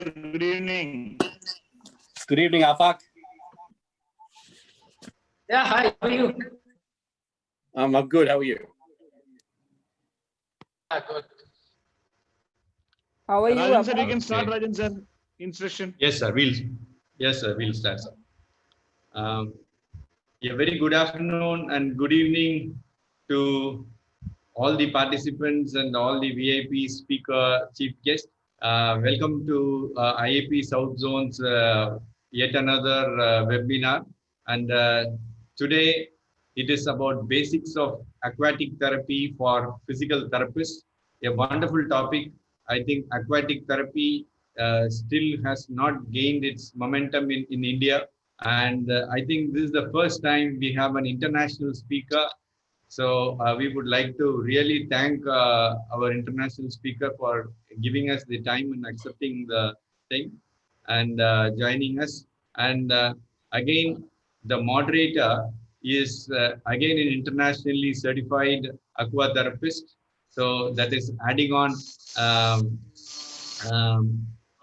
Good evening. Good evening, Afaq. Yeah, hi, how are you? I'm good. How are you? Good. How are you? Rajan sir, you Appa? can start, Okay. Rajan sir, instruction. Yes, sir. We'll start, sir. A very good afternoon and good evening to all the participants and all the VIP speaker, chief guest. Welcome to IAP South Zone's yet another webinar. And today it is about basics of aquatic therapy for physical therapists. A wonderful topic. I think aquatic therapy still has not gained its momentum in India. And I think this is the first time we have an international speaker. So we would like to really thank our international speaker for giving us the time and accepting the thing and joining us. And again, the moderator is again an internationally certified aqua therapist. So that is adding on um,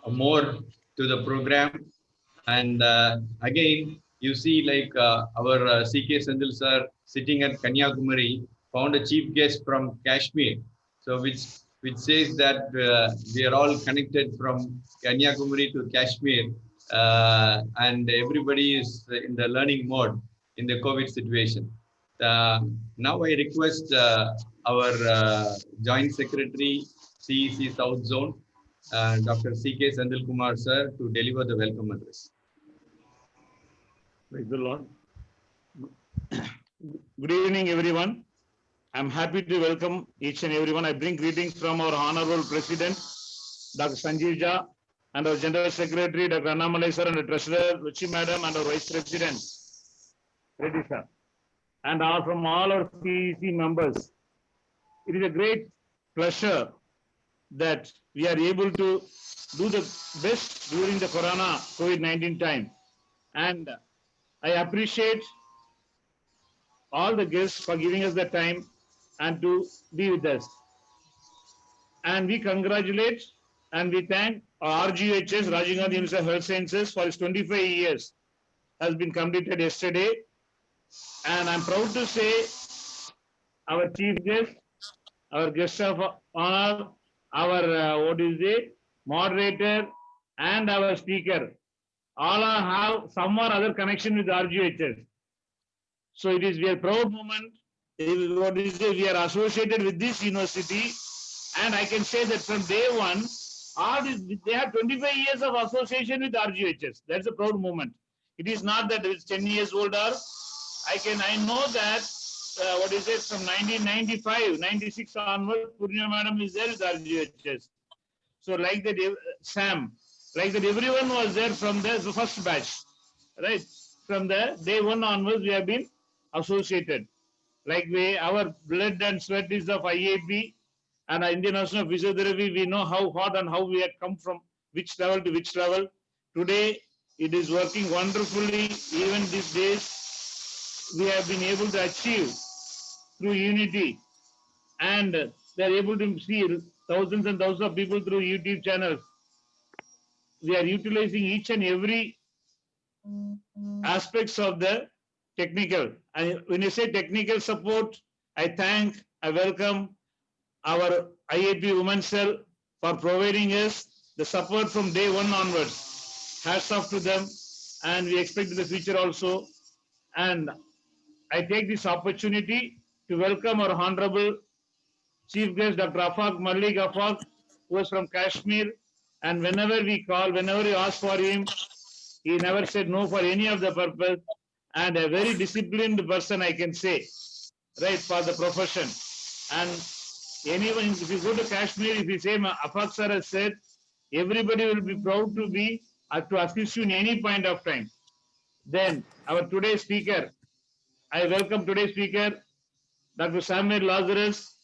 more to the program. And again, you see like our CK Sandil sir sitting at Kanyakumari found a chief guest from Kashmir. So which says that we are all connected from Kanyakumari to Kashmir, and everybody is in the learning mode in the COVID situation. Now I request our Joint Secretary, CEC South Zone, Dr. CK Sandil Kumar sir, to deliver the welcome address. Praise the Lord. Good evening, everyone. I'm happy to welcome each and everyone. I bring greetings from our Honorable President, Dr. Sanjeev Jha, and our General Secretary, Dr. Annamalai sir, and the Treasurer, Ruchi Madam, and our Vice President, Reddy sir, and from all our CEC members. It is a great pleasure that we are able to do the best during the Corona COVID-19 time. And I appreciate all the guests for giving us the time and to be with us. And we congratulate and we thank our RGHS, Rajiv Gandhi University of Health Sciences, for its 25 years has been completed yesterday. And I'm proud to say our chief guest, our guest of honor, our moderator, and our speaker, all have some or other connection with RGHS. So it is a proud moment. We are associated with this university, and I can say that from day one, they have 25 years of association with RGHS. That's a proud moment. It is not that it's 10 years older. I know that from 1995, 96 onwards, Purnia Madam is there with RGHS. So like that, Sam, like that, everyone was there from the first batch, right? From the day one onwards, we have been associated. Like our blood and sweat is of IAP and Indian National Physiotherapy. We know how hard and how we have come from which level to which level. Today, it is working wonderfully. Even these days, we have been able to achieve through unity, and they are able to see thousands and thousands of people through YouTube channels. We are utilizing each and every aspects of the technical. And when you say technical support, I welcome our IAP Women's Cell for providing us the support from day one onwards. Hats off to them, and we expect in the future also. And I take this opportunity to welcome our Honorable Chief Guest, Dr. Afaq Malik Afaq, who is from Kashmir. And whenever we call, whenever we ask for him, he never said no for any of the purpose. And a very disciplined person, I can say, right, for the profession. And anyone, if you go to Kashmir, if you say Afaq sir has said, everybody will be proud to be to assist you in any point of time. Then our today's speaker, I welcome today's speaker, Dr. Samuel Lazarus.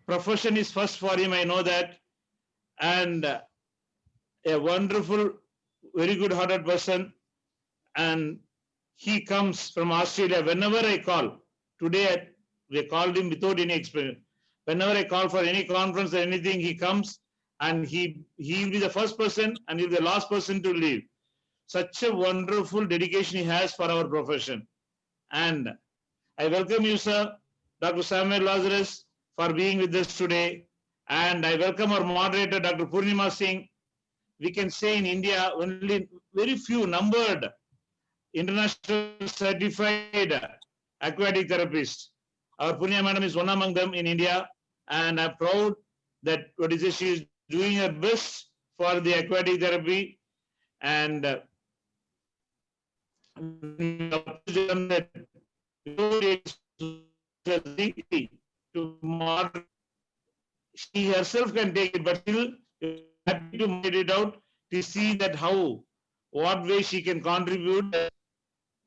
Profession is first for him, I know that. And a wonderful, very good-hearted person. And he comes from Australia. Whenever I call, today we called him without any experience. Whenever I call for any conference or anything, he comes and he will be the first person and he'll be the last person to leave. Such a wonderful dedication he has for our profession. And I welcome you, sir, Dr. Samuel Lazarus, for being with us today. And I welcome our moderator, Dr. Purnima Singh. We can say in India, only very few numbered international certified aquatic therapists. Our Punya madam is one among them in India, and I'm proud that she is doing her best for the aquatic therapy. And to moderate, she herself can take it, but still happy to moderate it out to see that how, what way she can contribute.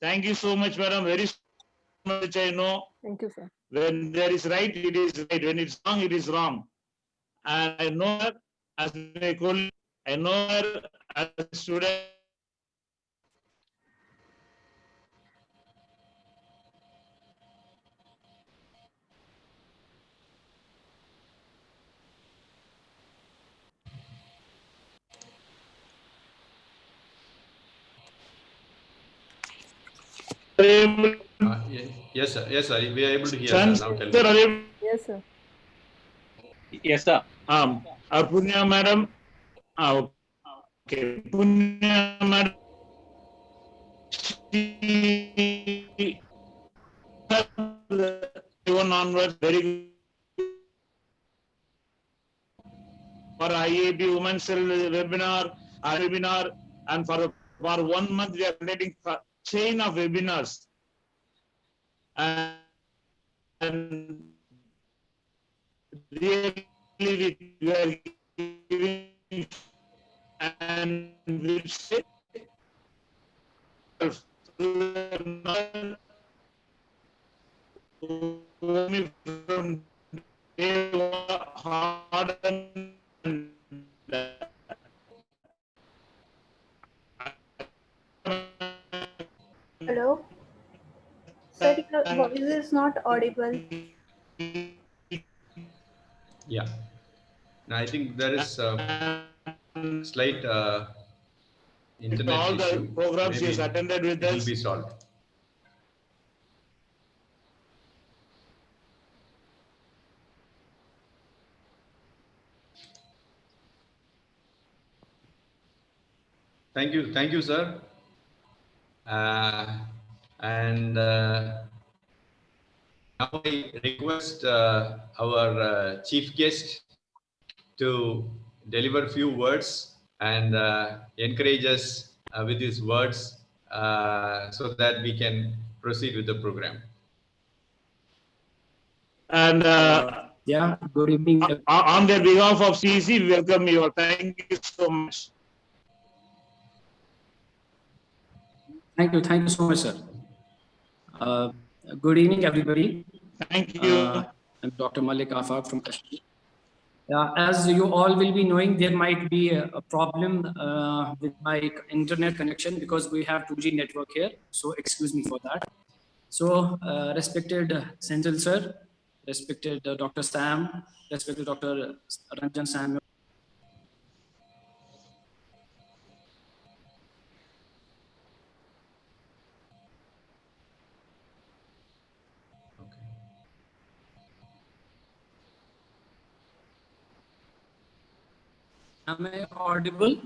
Thank you so much, madam. Very much I know. Thank you, sir. When there is right, it is right. When it's wrong, it is wrong. And I know her as my colleague. I know her as a student. Yes, sir. Yes, sir. We are able to hear. Sir, now tell me. Yes, sir. Yes, sir. Our Punya madam. Okay. Punya madam. She one onwards very good for IAP Women's Cell webinar, and for 1 month we are conducting a chain of webinars. And really we are giving and we say from day hard and Hello? Sir, your voice is not audible. Yeah. Now, I think there is slight internet all the issue. programs he Maybe has attended with it will us. be solved. Thank you, sir. And now I request our chief guest to deliver a few words and encourage us with his words so that we can proceed with the program. And yeah, good evening. On the behalf of CEC, we welcome you. Thank you so much. Thank you so much, sir. Good evening, everybody. Thank you. I'm Dr. Malik Afaq from Kashmir. As you all will be knowing, there might be a problem with my internet connection because we have 2G network here. So excuse me for that. So respected Senthil sir, respected Dr. Sam, respected Dr. Ranjan Samuel. Am I audible?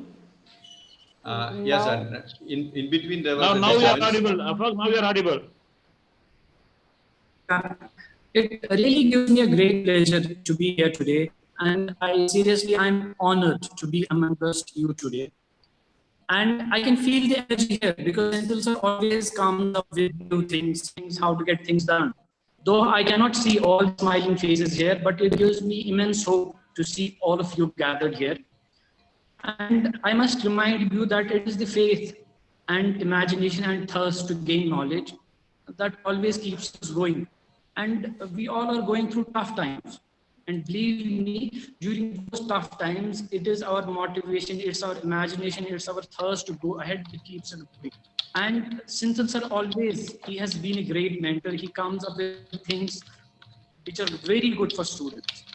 Yes, sir. In between there was Now we are audible. Now we are audible. It really gives me a great pleasure to be here today, and I'm honored to be amongst you today. And I can feel the energy here because Senthil sir always comes up with new things, how to get things done. Though I cannot see all smiling faces here, but it gives me immense hope to see all of you gathered here. And I must remind you that it is the faith and imagination and thirst to gain knowledge that always keeps us going. And we all are going through tough times. And believe me, during those tough times, it is our motivation, it's our imagination, it's our thirst to go ahead that keeps us going. And Senthil sir always, he has been a great mentor. He comes up with things which are very good for students.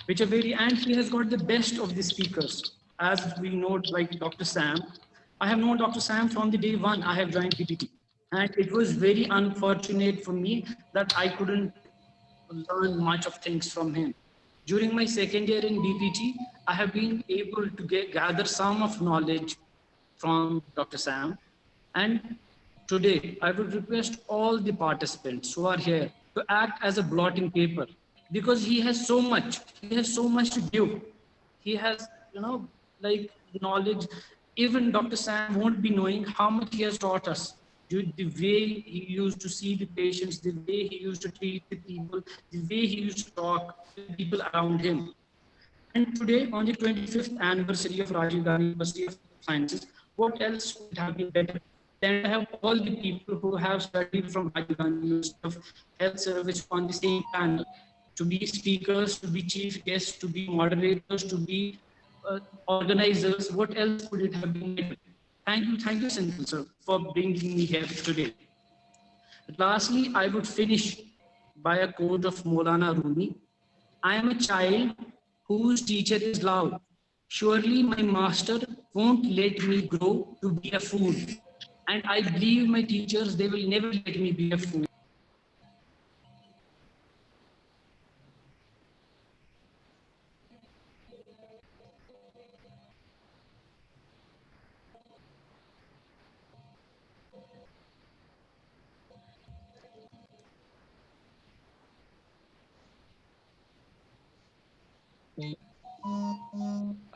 which are very, and he has got the best of the speakers. As we know, like Dr. Sam, I have known Dr. Sam from the day one I have joined PPT. And it was very unfortunate for me that I couldn't learn much of things from him. During my second year in BPT, I have been able to gather some of knowledge from Dr. Sam. And today, I would request all the participants who are here to act as a blotting paper, because he has so much to give. He has, like knowledge. Even Dr. Sam won't be knowing how much he has taught us. The way he used to see the patients, the way he used to treat the people, the way he used to talk to the people around him. And today, on the 25th anniversary of Rajiv Gandhi University of Sciences, what else would have been better than to have all the people who have studied from Rajiv Gandhi University of Health Service on the same panel, to be speakers, to be chief guests, to be moderators, to be organizers? What else would it have been better? Thank you, Senthil sir, for bringing me here today. Lastly, I would finish by a quote of Maulana Rumi. I am a child whose teacher is love. Surely my master won't let me grow to be a fool. And I believe my teachers, they will never let me be a fool.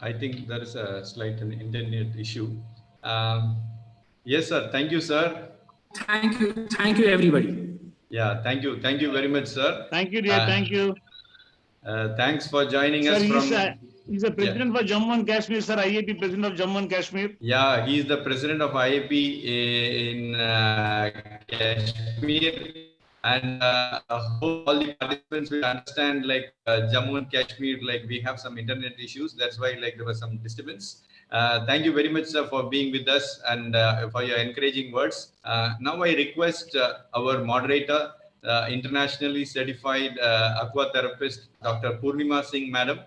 I think there is a slight internet issue. Yes, sir. Thank you, sir. Thank you, everybody. Yeah, thank you very much, sir. Thank you, dear. Thank you. Thanks for joining Sir, us from. he's the president for Jammu and Kashmir, sir. IAP president of Jammu and Kashmir. Yeah, he is the president of IAP in Kashmir, and hope all the participants will understand. Like Jammu and Kashmir, like we have some internet issues. That's why like there was some disturbance. Thank you very much, sir, for being with us and for your encouraging words. Now I request our moderator, internationally certified aqua therapist, Dr. Purnima Singh, madam,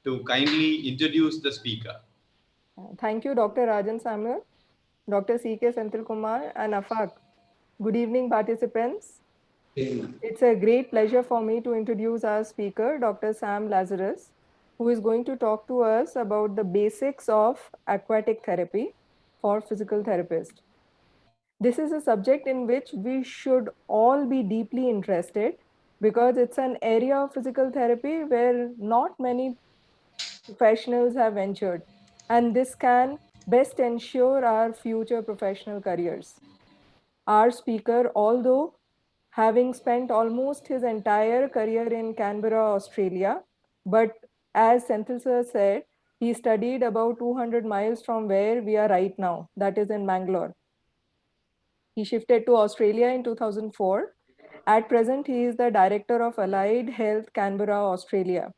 to kindly introduce the speaker. Thank you, Dr. Rajan Samuel, Dr. C.K. Senthil Kumar, and Afaq. Good evening, participants. It's a great pleasure for me to introduce our speaker, Dr. Sam Lazarus, who is going to talk to us about the basics of aquatic therapy for physical therapists. This is a subject in which we should all be deeply interested, because it's an area of physical therapy where not many professionals have ventured, and this can best ensure our future professional careers. Our speaker, although having spent almost his entire career in Canberra, Australia, but as Senthil sir said, he studied about 200 miles from where we are right now, that is in Bangalore. He shifted to Australia in 2004. At present, he is the director of Allied Health Canberra, Australia.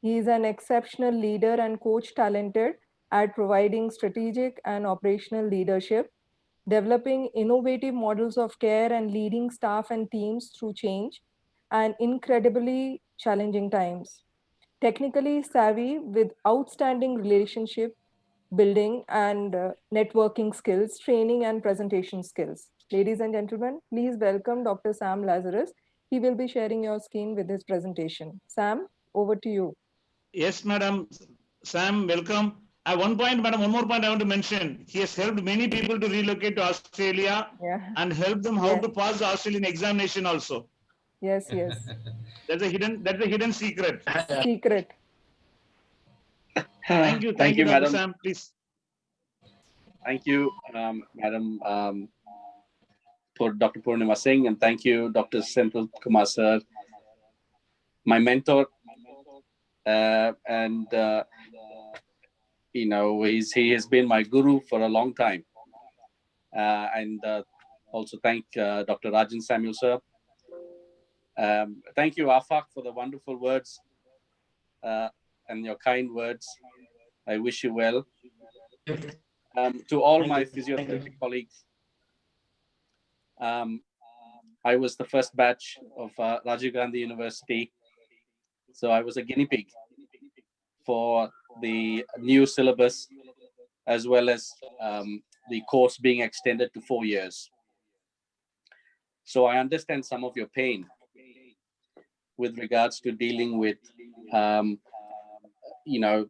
He is an exceptional leader and coach, talented at providing strategic and operational leadership, developing innovative models of care and leading staff and teams through change and incredibly challenging times. Technically savvy with outstanding relationship building and networking skills, training and presentation skills. Ladies and gentlemen, please welcome Dr. Sam Lazarus. He will be sharing your screen with his presentation. Sam, over to you. Yes, madam. Sam, welcome. At one point, madam, one more point I want to mention. He has helped many people to relocate to Australia and help them how to pass the Australian examination also. Yes. That's a hidden secret. Secret. Thank you, Thank you, Dr. madam. Sam. Please. Thank you, Madam for Dr. Purnima Singh, and thank you, Dr. Senthil Kumar sir, my mentor, and he has been my guru for a long time, and also thank Dr. Rajan Samuel sir. Thank you, Afaq, for the wonderful words and your kind words. I wish you well. To all my physiotherapy colleagues, I was the first batch of Rajiv Gandhi University, so I was a guinea pig for the new syllabus, as well as the course being extended to 4 years. So I understand some of your pain with regards to dealing with, you know,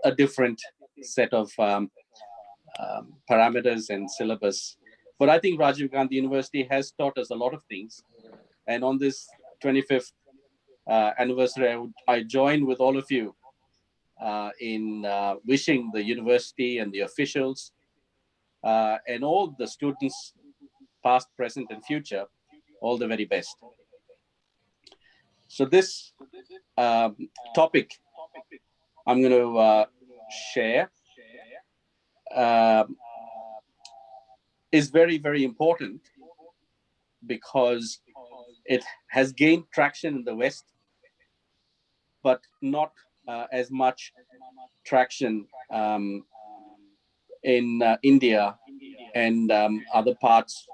a different set of parameters and syllabus. But I think Rajiv Gandhi University has taught us a lot of things. And on this 25th anniversary, I join with all of you in wishing the university and the officials and all the students, past, present, and future, all the very best. So this topic I'm going to share is very, very important because it has gained traction in the West, but not as much traction in India and other parts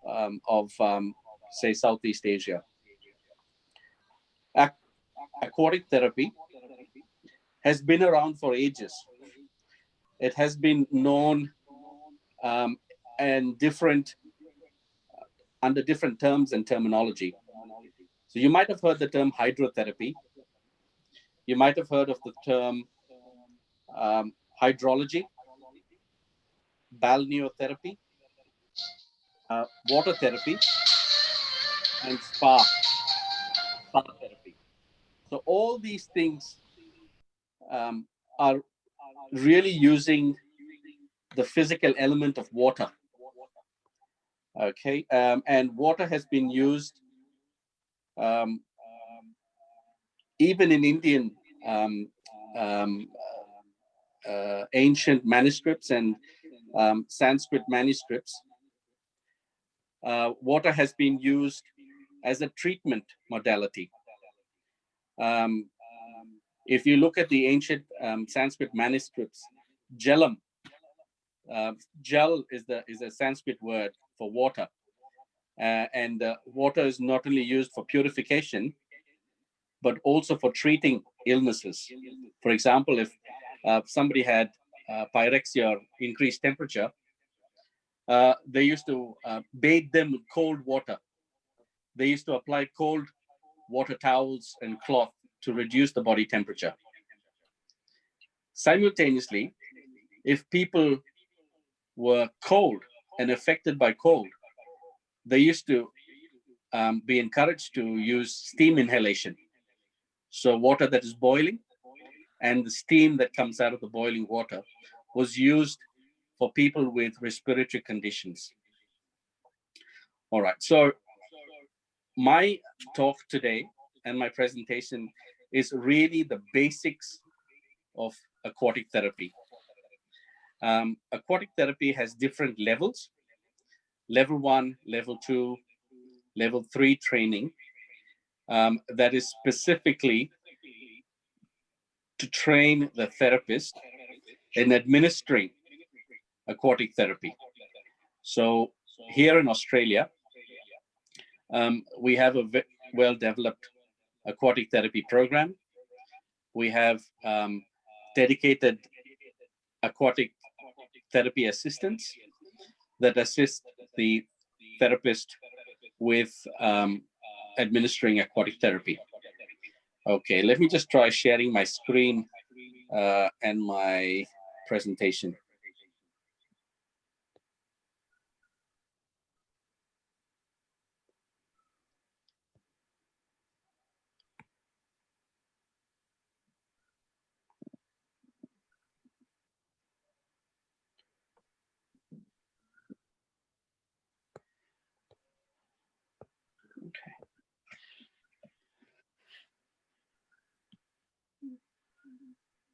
of, say, Southeast Asia. Aquatic therapy has been around for ages. It has been known and under different terms and terminology. So you might have heard the term hydrotherapy. You might have heard of the term hydrology, balneotherapy, water therapy, and spa therapy. So all these things are really using the physical element of water. Okay, and water has been used even in Indian ancient manuscripts and Sanskrit manuscripts. Water has been used as a treatment modality. If you look at the ancient Sanskrit manuscripts, jalam, jal is a Sanskrit word for water, and water is not only used for purification, but also for treating illnesses. For example, if somebody had pyrexia or increased temperature, they used to bathe them with cold water. They used to apply cold water towels and cloth to reduce the body temperature. Simultaneously, if people were cold and affected by cold, they used to be encouraged to use steam inhalation. So water that is boiling and the steam that comes out of the boiling water was used for people with respiratory conditions. All right, so my talk today and my presentation is really the basics of aquatic therapy. Aquatic therapy has different levels: level 1, level 2, level 3 training that is specifically to train the therapist in administering aquatic therapy. So here in Australia, we have a well-developed aquatic therapy program. We have dedicated aquatic therapy assistants that assist the therapist with administering aquatic therapy. Okay, let me just try sharing my screen and my presentation.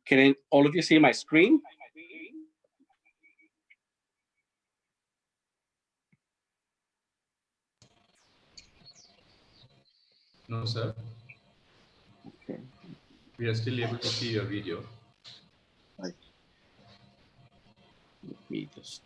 Can all of you see my screen? No, sir. Okay. We are still able to see your video. Right. Let me just.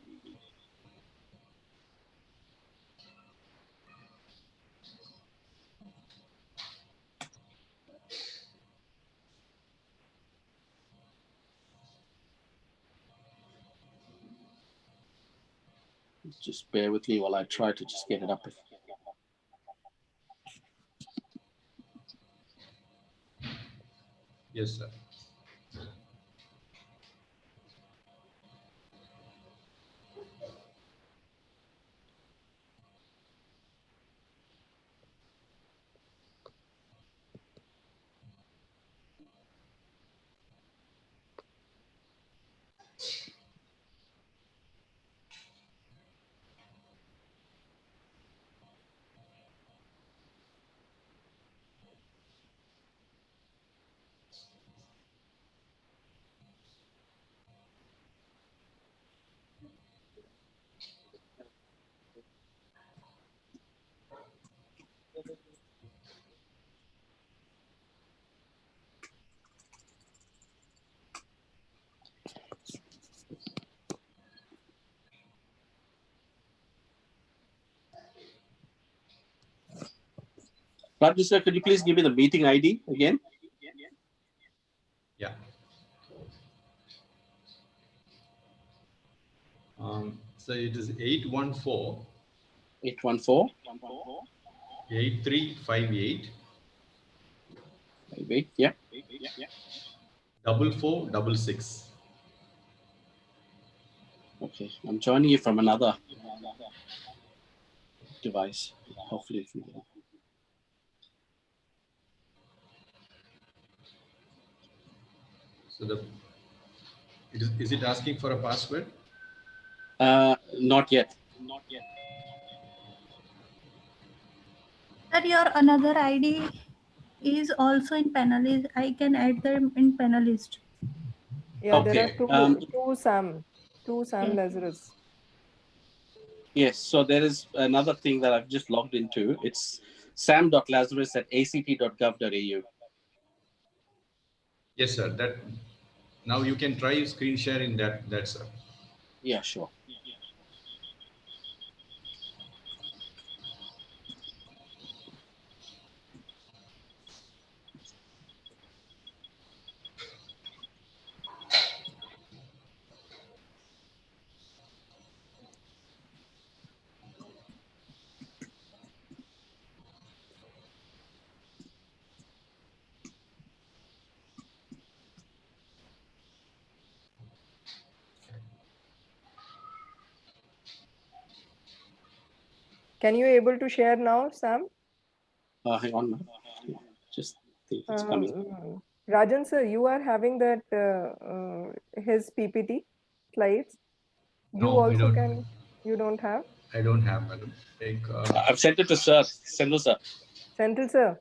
Just bear with me while I try to just get it up. Yes, sir. Raju sir, could you please give me the meeting ID again? Yeah. So it is 814 814 8358 wait, yeah. 4466. Okay, I'm joining you from another device. Hopefully, if you So is it asking for a password? not yet. Sir, your another ID is also in panelist. I can add them in panelist. Yeah, there Okay, are two Sam Lazarus. Yes, so there is another thing that I've just logged into. It's sam.lazarus@act.gov.au. Yes, sir. That now you can try screen share in that sir. Yeah, sure. Can you able to share now, Sam? Hang on, ma'am. Just think it's coming. Rajan sir, you are having that his PPT slides. You No, we also don't. can. You don't have. I don't have, madam. I've sent it to sir. Sendhu sir. Senthil sir.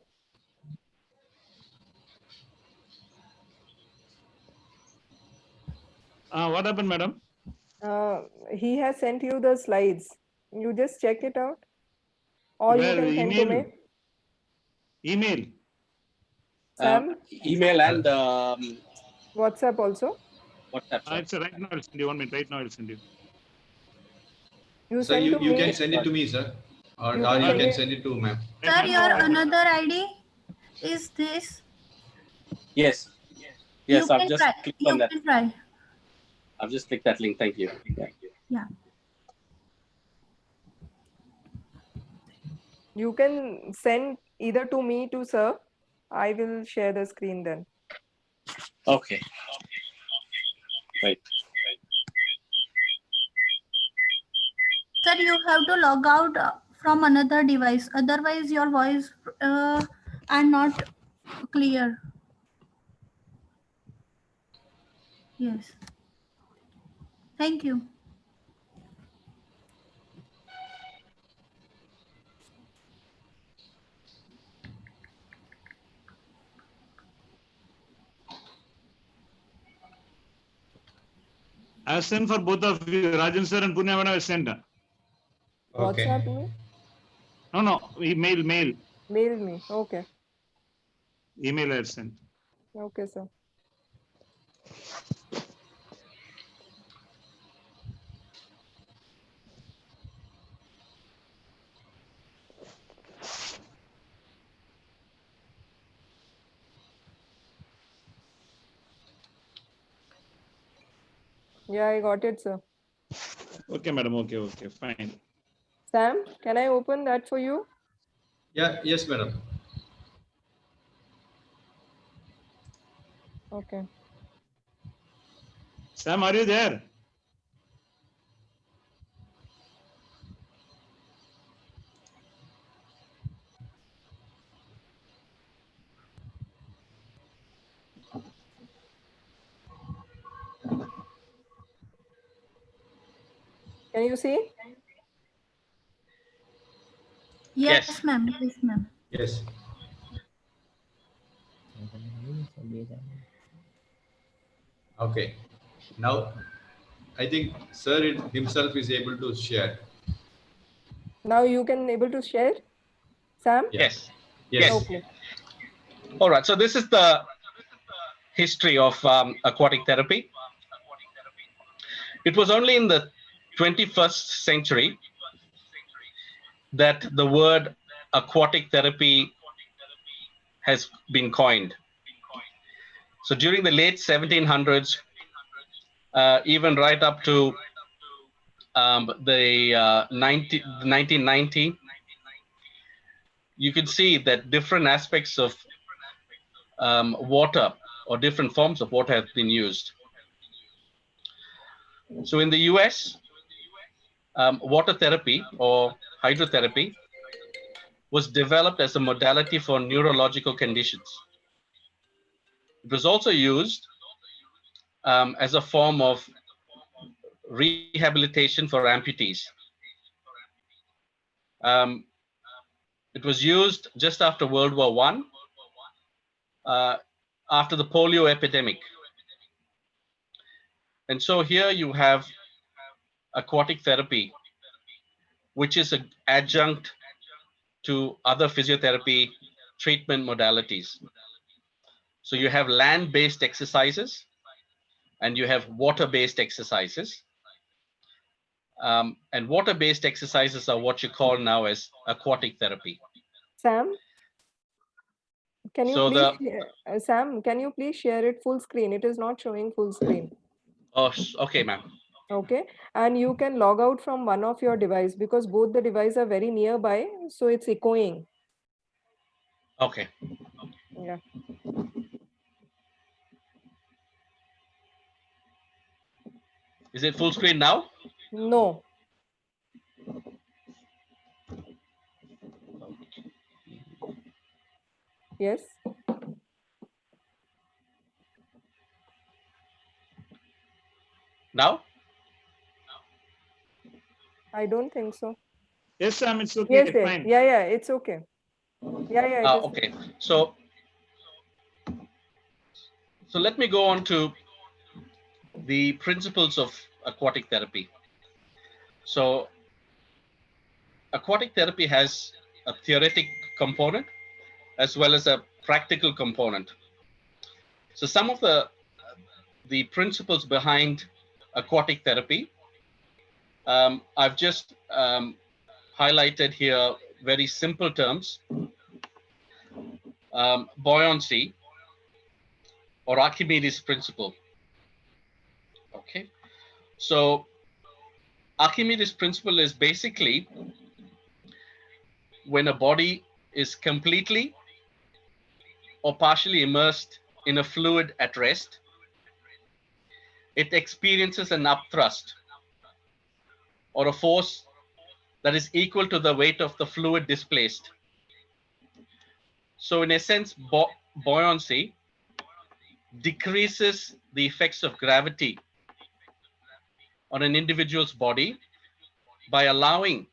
What happened, madam? He has sent you the slides. You just check it out, or you Where can send to me. Email. Sam, Email and WhatsApp also. WhatsApp, sir. It's right now. I'll send you 1 minute. Right now, I'll send you. You So send to you me. can send it to me, sir, or You you can can send send it to ma'am. Sir, your another ID is this. Yes. You Yes, I've can just try. clicked You on that. can try. I've just clicked that link. Thank you. Yeah. Yeah. You can send either to me to sir. I will share the screen then. Okay. Right. Sir, you have to log out from another device. Otherwise, your voice are not clear. Yes. Thank you. I'll send for both of you, Rajan sir and Punya madam. I'll send. Okay. WhatsApp me. No, mail. Mail me. Okay. Email I'll send. Okay, sir. Yeah, I got it, sir. Okay, madam. Okay, okay, fine. Sam, can I open that for you? Yeah, yes, madam. Okay. Sam, are you there? Can you see? Yes, ma'am. Yes, ma'am. Yes. Okay. Now, I think sir himself is able to share. Now you can able to share, Sam? Yeah. Yes. Yes. Okay. All right. So this is the history of aquatic therapy. It was only in the 21st century that the word aquatic therapy has been coined. So during the late 1700s, even right up to the 1990, you can see that different aspects of water or different forms of water have been used. So in the US, water therapy or hydrotherapy was developed as a modality for neurological conditions. It was also used as a form of rehabilitation for amputees. It was used just after World War I, after the polio epidemic. And so here you have aquatic therapy, which is an adjunct to other physiotherapy treatment modalities. So you have land-based exercises and you have water-based exercises. And water-based exercises are what you call now as aquatic therapy. Sam, can you So Sam, can you please share it full screen? It is not showing full screen. okay, ma'am. Okay. And you can log out from one of your device because both the devices are very nearby. So it's echoing. Okay. Yeah. Is it full screen now? No. Yes. Now? I don't think so. Yes, Sam, it's okay. Yes, yes. Fine. Yeah, it's okay. Yeah, it is. Okay. So let me go on to the principles of aquatic therapy. So aquatic therapy has a theoretic component as well as a practical component. So some of the principles behind aquatic therapy, I've just highlighted here very simple terms. Buoyancy or Archimedes principle. Okay, so Archimedes principle is basically when a body is completely or partially immersed in a fluid at rest, it experiences an upthrust or a force that is equal to the weight of the fluid displaced. So in a sense, buoyancy decreases the effects of gravity on an individual's body by allowing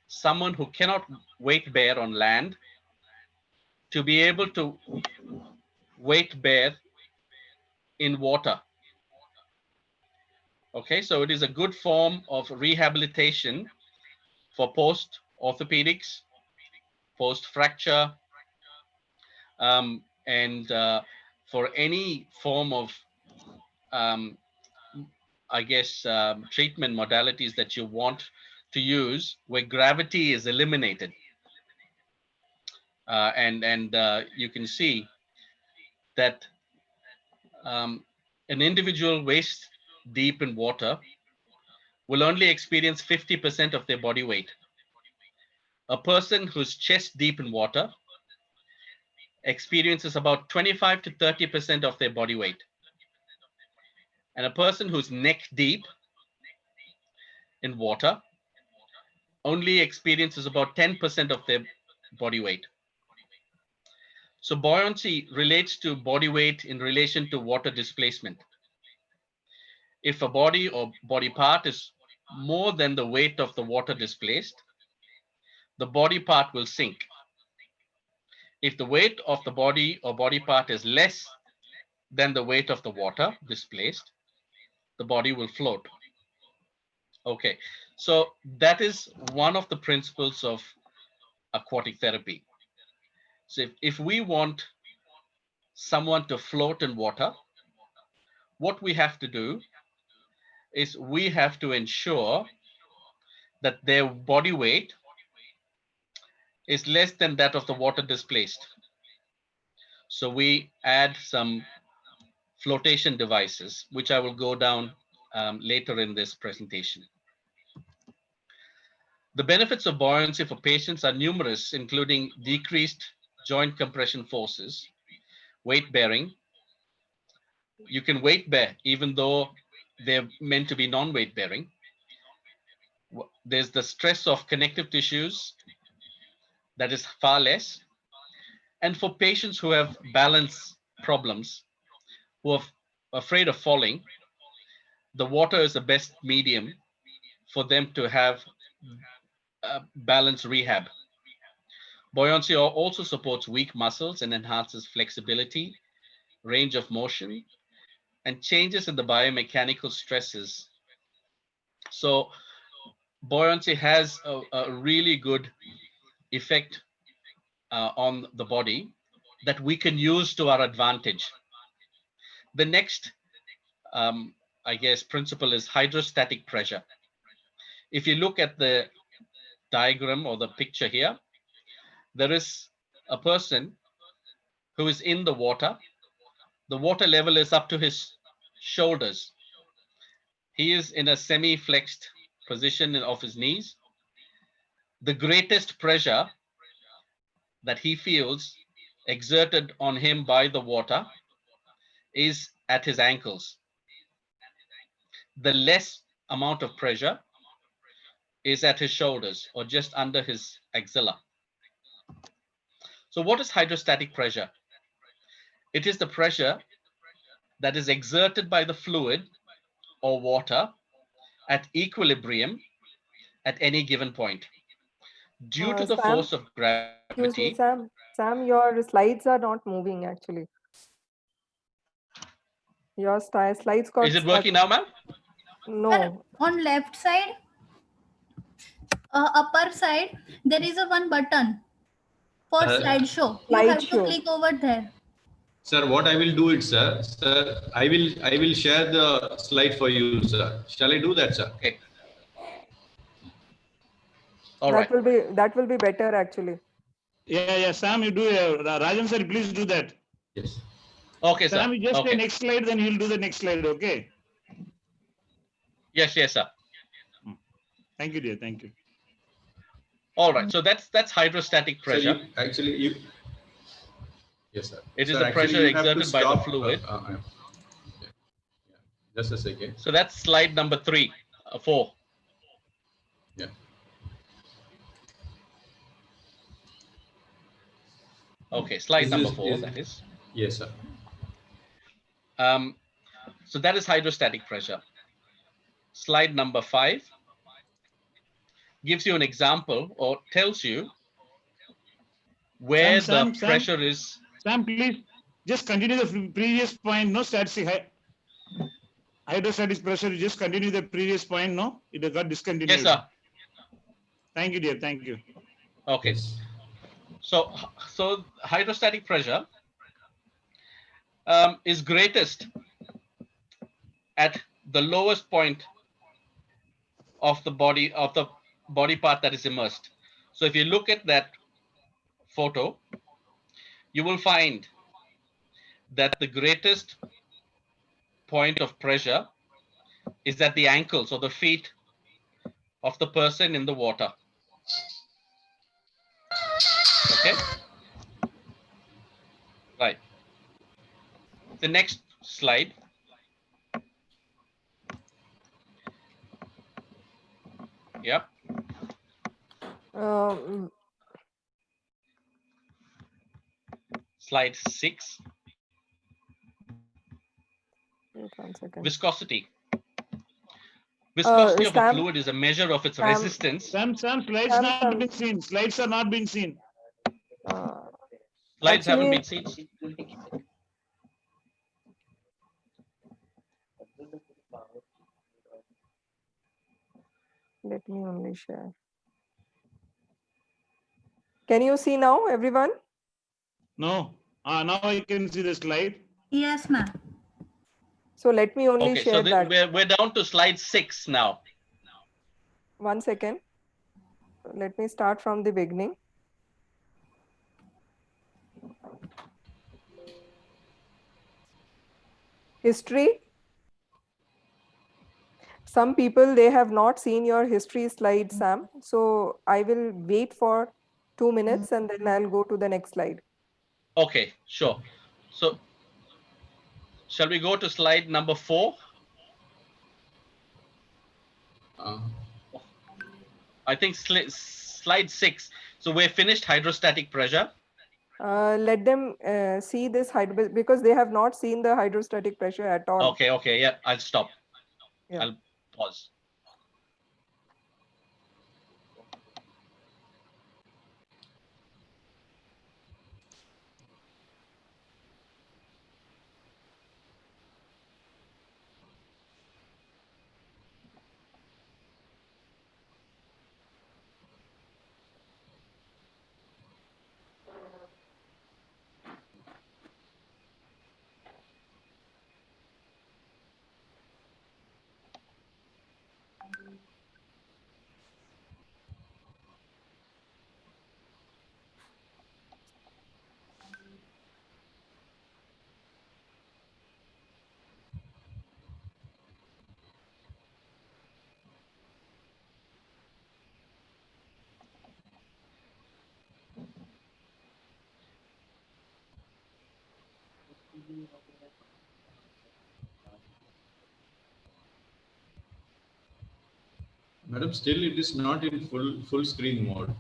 someone who cannot weight bear on land to be able to weight bear in water. Okay, so it is a good form of rehabilitation for post orthopedics, post fracture, and for any form of, I guess, treatment modalities that you want to use where gravity is eliminated. And you can see that an individual waist deep in water will only experience 50% of their body weight. A person who's chest deep in water experiences about 25 to 30% of their body weight. And a person who's neck deep in water only experiences about 10% of their body weight. So buoyancy relates to body weight in relation to water displacement. If a body or body part is more than the weight of the water displaced, the body part will sink. If the weight of the body or body part is less than the weight of the water displaced, the body will float. Okay, so that is one of the principles of aquatic therapy. So if we want someone to float in water, what we have to do is we have to ensure that their body weight is less than that of the water displaced. So we add some flotation devices, which I will go down later in this presentation. The benefits of buoyancy for patients are numerous, including decreased joint compression forces, weight bearing. You can weight bear even though they're meant to be non-weight bearing. There's the stress of connective tissues that is far less. And for patients who have balance problems, who are afraid of falling, the water is the best medium for them to have balance rehab. Buoyancy also supports weak muscles and enhances flexibility, range of motion, and changes in the biomechanical stresses. So buoyancy has a really good effect on the body that we can use to our advantage. The next, I guess, principle is hydrostatic pressure. If you look at the diagram or the picture here, there is a person who is in the water. The water level is up to his shoulders. He is in a semi-flexed position of his knees. The greatest pressure that he feels exerted on him by the water is at his ankles. The less amount of pressure is at his shoulders or just under his axilla. So what is hydrostatic pressure? It is the pressure that is exerted by the fluid or water at equilibrium at any given point. Due to the force of gravity. Excuse me, Sam. Sam, your slides are not moving actually. Your slides got Is it stuck. working now, ma'am? No. On left side, upper side, there is a one button for slideshow. You have to click over there. Sir, what I will do it, sir. Sir, I will share the slide for you, sir. Shall I do that, sir? Okay. All right. That will be better actually. Yeah, Sam, you do. Rajan sir, please do that. Yes. Okay, Sam, sir. you just Okay. the next slide, then he'll do the next slide. Okay. Yes, sir. Thank you, dear. Thank you. All right. So that's hydrostatic pressure. Sir, yes, sir. It is Sir, the pressure exerted by the fluid. Just a second. So that's slide number 4. Yeah. Okay, slide number 4, that is. Yes, sir. So that is hydrostatic pressure. Slide number 5 gives you an example or tells you where the pressure is. Sam, please just continue the previous point. No static hydrostatic pressure. You just continue the previous point. No, it got discontinued. Yes, sir. Thank you, dear. Thank you. Okay. Yes. So hydrostatic pressure is greatest at the lowest point of the body part that is immersed. So if you look at that photo, you will find that the greatest point of pressure is at the ankles or the feet of the person in the water. Okay. Right. The next slide. Yep. Slide 6. Wait 1 second. Viscosity. Viscosity of a Sam, fluid is a measure of its Sam, resistance. Sam, slides Sam, not been seen. Slides are not being seen. Slides haven't been actually, seen. let me only share. Can you see now, everyone? No. Now I can see the slide. Yes, ma'am. So let me only Okay, share so that. we're down to slide 6 now. 1 second. Let me start from the beginning. History. Some people, they have not seen your history slide, Sam. So I will wait for 2 minutes and then I'll go to the next slide. Okay, sure. So shall we go to slide number 4? I think slide 6. So we're finished hydrostatic pressure. Let them see this because they have not seen the hydrostatic pressure at all. Okay, yeah, I'll stop. Yeah. I'll pause. Madam, still it is not in full screen mode.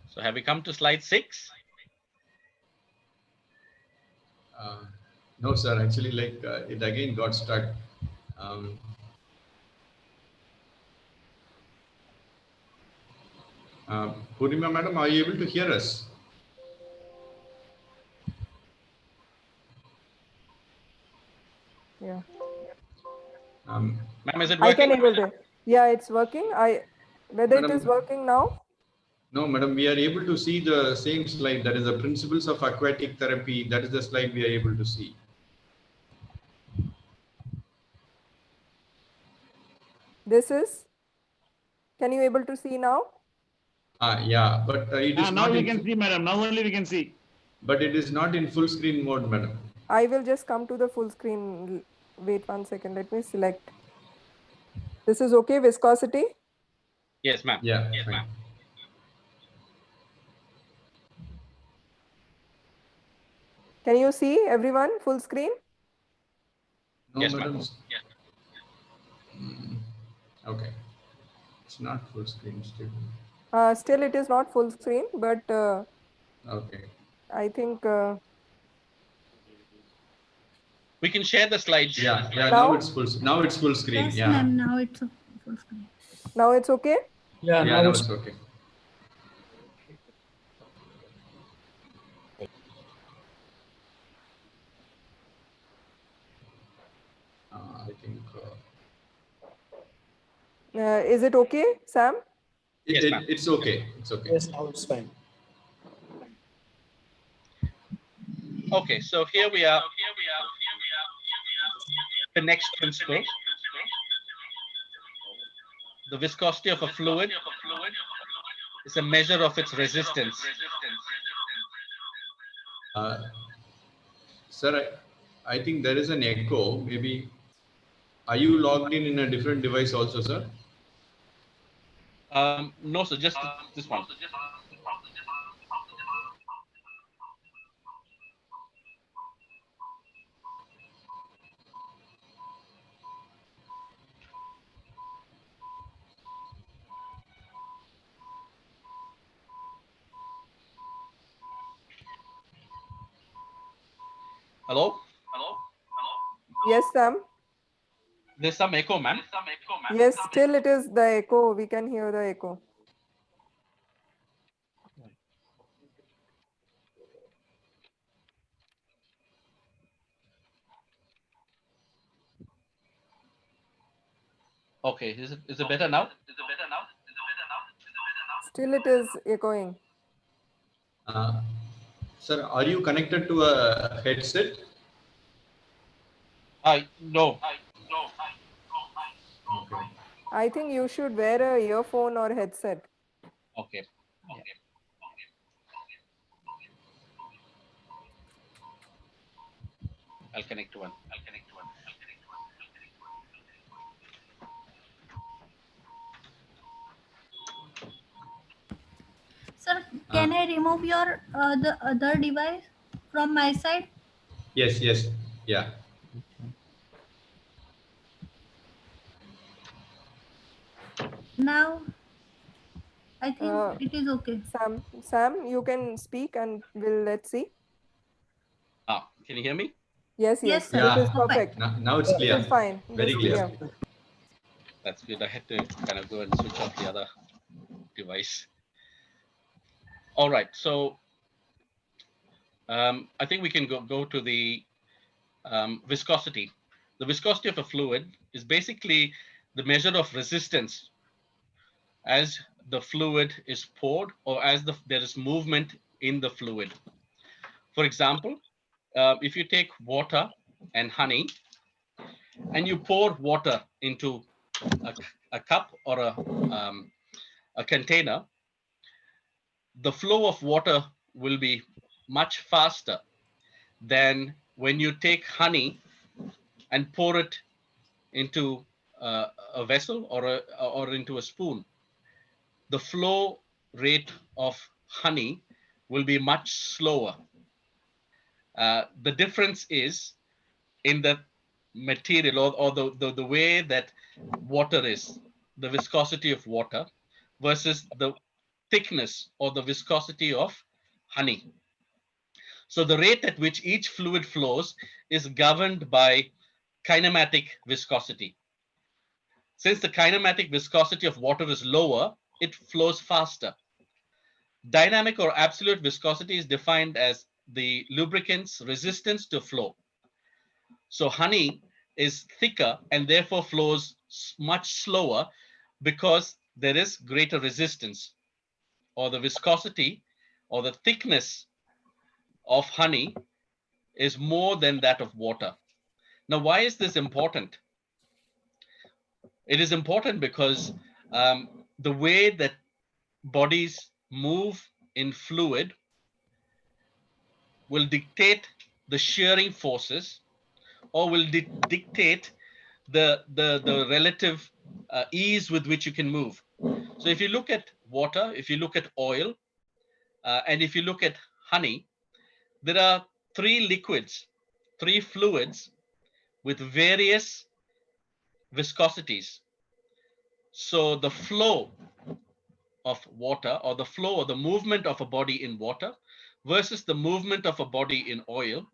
So have we come to slide 6? No, sir. Actually, it again got stuck. Purnima, madam, are you able to hear us? Yeah. Ma'am, is it I can working? able to. Yeah, it's working. Whether it is Madam, working now? no, madam, we are able to see the same slide. That is the principles of aquatic therapy. That is the slide we are able to see. This is. Can you able to see now? Yeah, but it is Now not we in. can see, madam. Now only we can see. But it is not in full screen mode, madam. I will just come to the full screen. Wait 1 second. Let me select. This is okay, viscosity? Yes, ma'am. Yeah, fine. Can you see everyone full screen? No, Yes, madam. ma'am. Okay. It's not full screen still. Still it is not full screen, but Okay. I think We can share the slides. Yeah, Now? now it's full screen. Yes, Yeah. ma'am. Now it's full screen. now it's okay. Yeah, Yeah, now now it's it's okay. I think Is it okay, Sam? Yes, ma'am. it's okay. It's okay. yes, now it's fine. Okay, so here we are. The next principle. The viscosity of a fluid is a measure of its resistance. Sir, I think there is an echo. Maybe, are you logged in a different device also, sir? No, sir, just this one. Hello? Yes, Sam. There's some echo, ma'am. Yes, still it is the echo. We can hear the echo. Okay, is it better now? Still it is echoing. Sir, are you connected to a headset? No. Okay. I think you should wear a earphone or headset. Okay. I'll connect to one. Sir, can I remove your the other device from my side? Yes, yes. Yeah. Now, I think it is okay. Sam, you can speak and let's see. Can you hear me? Yes, Yes, sir. it is Yeah. perfect. Now it's It clear. is fine. Very Just clear. That's good. I had to kind of go and switch off the other device. All right. So I think we can go to the viscosity. The viscosity of a fluid is basically the measure of resistance as the fluid is poured or as there is movement in the fluid. For example, if you take water and honey and you pour water into a cup or a container, the flow of water will be much faster than when you take honey and pour it into a vessel or into a spoon. The flow rate of honey will be much slower. The difference is in the material or the way that water is, the viscosity of water versus the thickness or the viscosity of honey. So the rate at which each fluid flows is governed by kinematic viscosity. Since the kinematic viscosity of water is lower, it flows faster. Dynamic or absolute viscosity is defined as the lubricant's resistance to flow. So honey is thicker and therefore flows much slower because there is greater resistance, or the viscosity or the thickness of honey is more than that of water. Now, why is this important? It is important because the way that bodies move in fluid will dictate the shearing forces or will dictate the relative ease with which you can move. So if you look at water, if you look at oil, and if you look at honey, there are three liquids, three fluids with various viscosities. So the flow of water, or the flow or the movement of a body in water versus the movement of a body in oil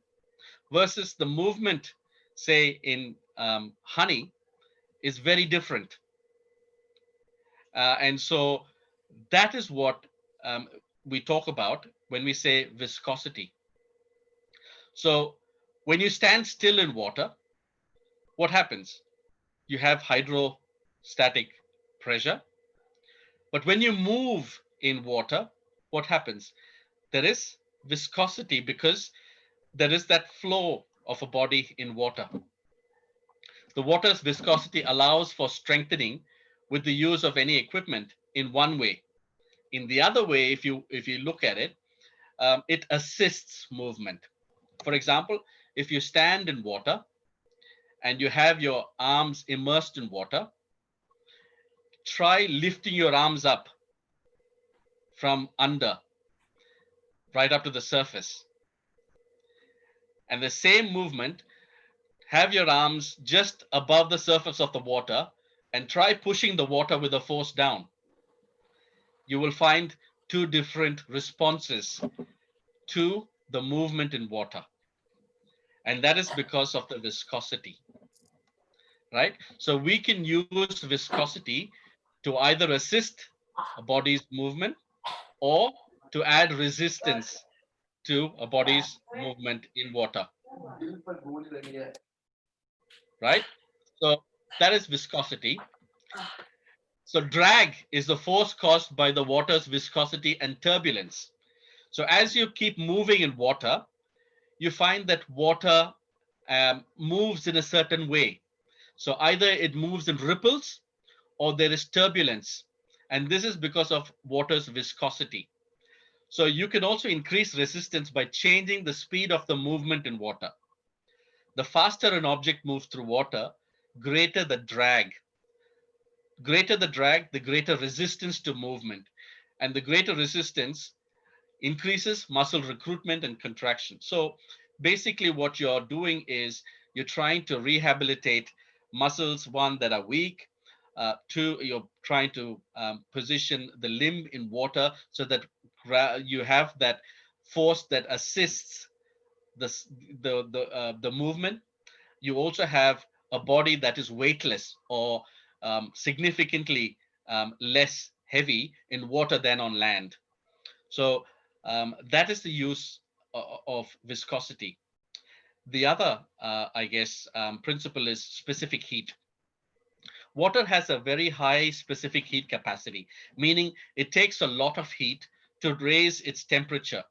versus the movement, say, in honey is very different. And so that is what we talk about when we say viscosity. So when you stand still in water, what happens? You have hydrostatic pressure. But when you move in water, what happens? There is viscosity because there is that flow of a body in water. The water's viscosity allows for strengthening with the use of any equipment in one way. In the other way, if you look at it, it assists movement. For example, if you stand in water and you have your arms immersed in water, try lifting your arms up from under right up to the surface. And the same movement, have your arms just above the surface of the water and try pushing the water with a force down. You will find two different responses to the movement in water. And that is because of the viscosity, right? So we can use viscosity to either assist a body's movement or to add resistance to a body's movement in water, right? So that is viscosity. So drag is the force caused by the water's viscosity and turbulence. So as you keep moving in water, you find that water moves in a certain way. So either it moves in ripples or there is turbulence. And this is because of water's viscosity. So you can also increase resistance by changing the speed of the movement in water. The faster an object moves through water, greater the drag. Greater the drag, the greater resistance to movement. And the greater resistance increases muscle recruitment and contraction. So basically what you're doing is you're trying to rehabilitate muscles, one, that are weak, two, you're trying to position the limb in water so that you have that force that assists the movement. You also have a body that is weightless or significantly less heavy in water than on land. So that is the use of viscosity. The other, I guess, principle is specific heat. Water has a very high specific heat capacity, meaning it takes a lot of heat to raise its temperature.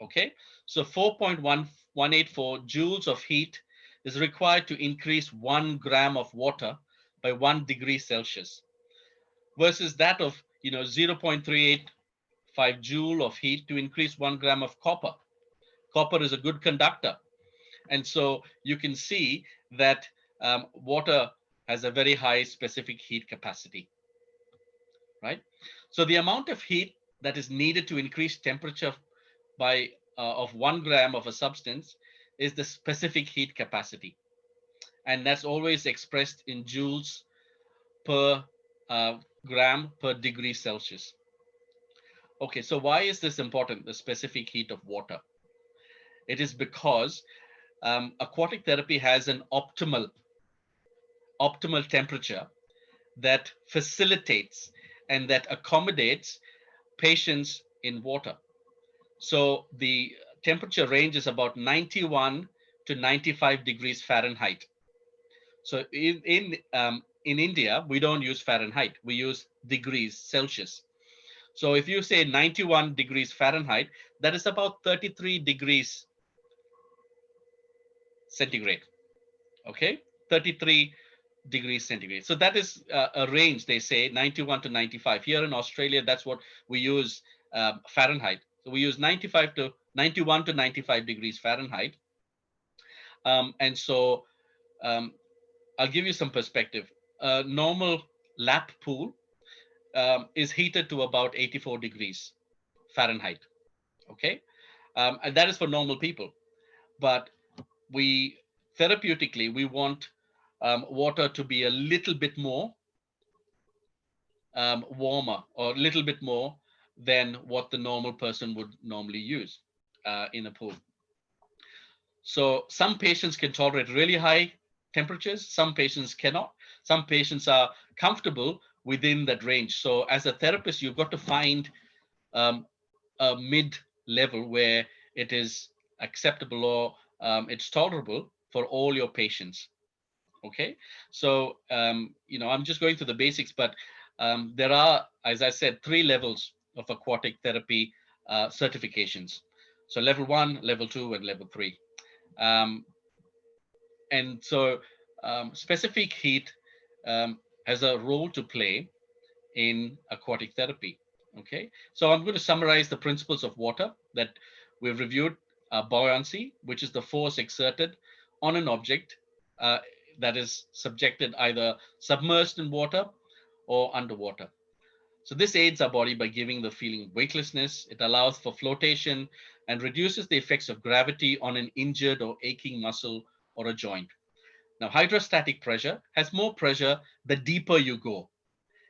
Okay, so 4.184 joules of heat is required to increase 1 gram of water by 1 degree Celsius, versus that of 0.385 joule of heat to increase 1 gram of copper. Copper is a good conductor. And so you can see that water has a very high specific heat capacity, right? So the amount of heat that is needed to increase temperature by of 1 gram of a substance is the specific heat capacity. And that's always expressed in joules per gram per degree Celsius. Okay, so why is this important, the specific heat of water? It is because aquatic therapy has an optimal temperature that facilitates and that accommodates patients in water. So the temperature range is about 91 to 95 degrees Fahrenheit. So in India, we don't use Fahrenheit, we use degrees Celsius. So if you say 91 degrees Fahrenheit, that is about 33 degrees centigrade. Okay, 33 degrees centigrade. So that is a range, they say 91 to 95. Here in Australia, that's what we use Fahrenheit. So we use 91 to 95 degrees Fahrenheit. And so I'll give you some perspective. A normal lap pool is heated to about 84 degrees Fahrenheit. Okay, and that is for normal people. But we therapeutically, we want water to be a little bit more warmer, or a little bit more than what the normal person would normally use in a pool. So some patients can tolerate really high temperatures, some patients cannot. Some patients are comfortable within that range. So as a therapist, you've got to find a mid level where it is acceptable or it's tolerable for all your patients. Okay, so I'm just going through the basics, but there are, as I said, 3 levels of aquatic therapy certifications. So level 1, level 2, and level 3. And so specific heat has a role to play in aquatic therapy. Okay, so I'm going to summarize the principles of water that we've reviewed. Buoyancy, which is the force exerted on an object that is subjected either submerged in water or underwater. So this aids our body by giving the feeling of weightlessness. It allows for flotation and reduces the effects of gravity on an injured or aching muscle or a joint. Now, hydrostatic pressure has more pressure the deeper you go.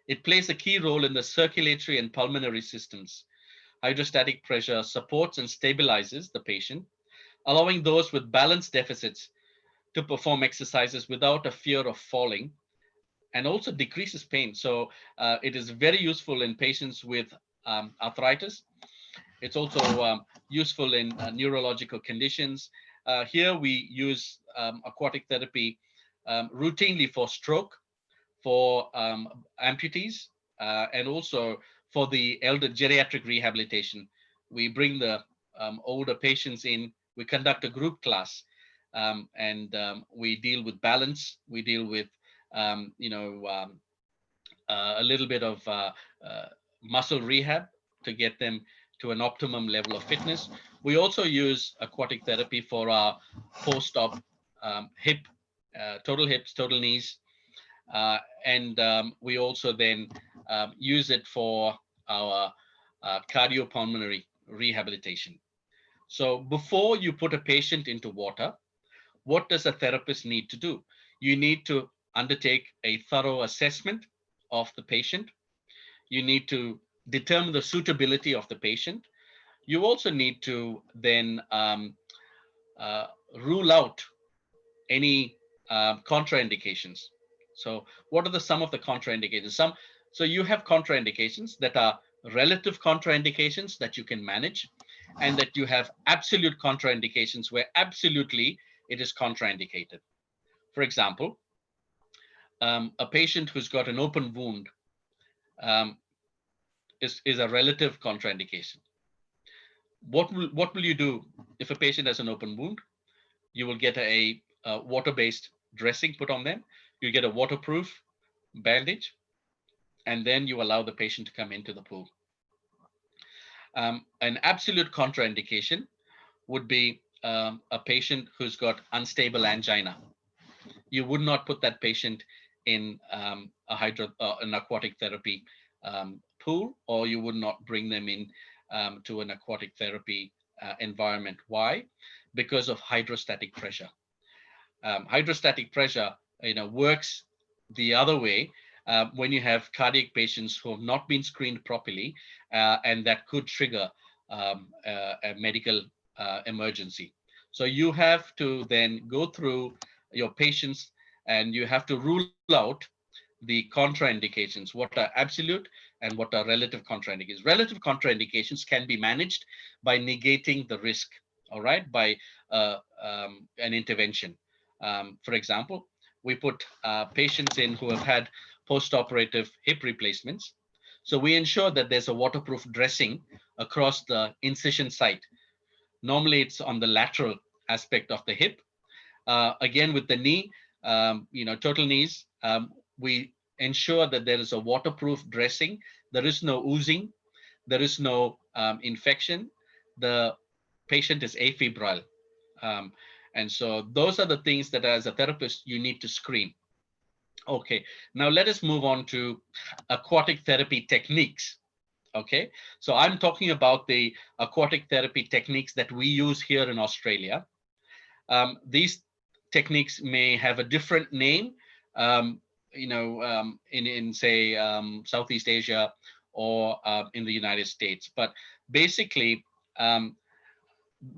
It plays a key role in the circulatory and pulmonary systems. Hydrostatic pressure supports and stabilizes the patient, allowing those with balance deficits to perform exercises without a fear of falling, and also decreases pain. So it is very useful in patients with arthritis. It's also useful in neurological conditions. Here we use aquatic therapy routinely for stroke, for amputees, and also for the elder geriatric rehabilitation. We bring the older patients in, we conduct a group class, and we deal with balance, we deal with a little bit of muscle rehab to get them to an optimum level of fitness. We also use aquatic therapy for our post-op hip, total hips, total knees, and we also then use it for our cardiopulmonary rehabilitation. So before you put a patient into water, what does a therapist need to do? You need to undertake a thorough assessment of the patient. You need to determine the suitability of the patient. You also need to then rule out any contraindications. So what are some of the contraindications? So you have contraindications that are relative contraindications that you can manage, and that you have absolute contraindications where absolutely it is contraindicated. For example, a patient who's got an open wound is a relative contraindication. What will you do if a patient has an open wound? You will get a water-based dressing put on them. You get a waterproof bandage, and then you allow the patient to come into the pool. An absolute contraindication would be a patient who's got unstable angina. You would not put that patient in an aquatic therapy pool, or you would not bring them in to an aquatic therapy environment. Why? Because of hydrostatic pressure. Hydrostatic pressure, works the other way when you have cardiac patients who have not been screened properly, and that could trigger a medical emergency. So you have to then go through your patients, and you have to rule out the contraindications, what are absolute and what are relative contraindications. Relative contraindications can be managed by negating the risk, all right, by an intervention. For example, we put patients in who have had post-operative hip replacements. So we ensure that there's a waterproof dressing across the incision site. Normally it's on the lateral aspect of the hip. Again, with the knee, total knees, we ensure that there is a waterproof dressing. There is no oozing. There is no infection. The patient is afebrile. And so those are the things that as a therapist, you need to screen. Okay, now let us move on to aquatic therapy techniques. Okay, so I'm talking about the aquatic therapy techniques that we use here in Australia. These techniques may have a different name, in say Southeast Asia or in the United States. But basically,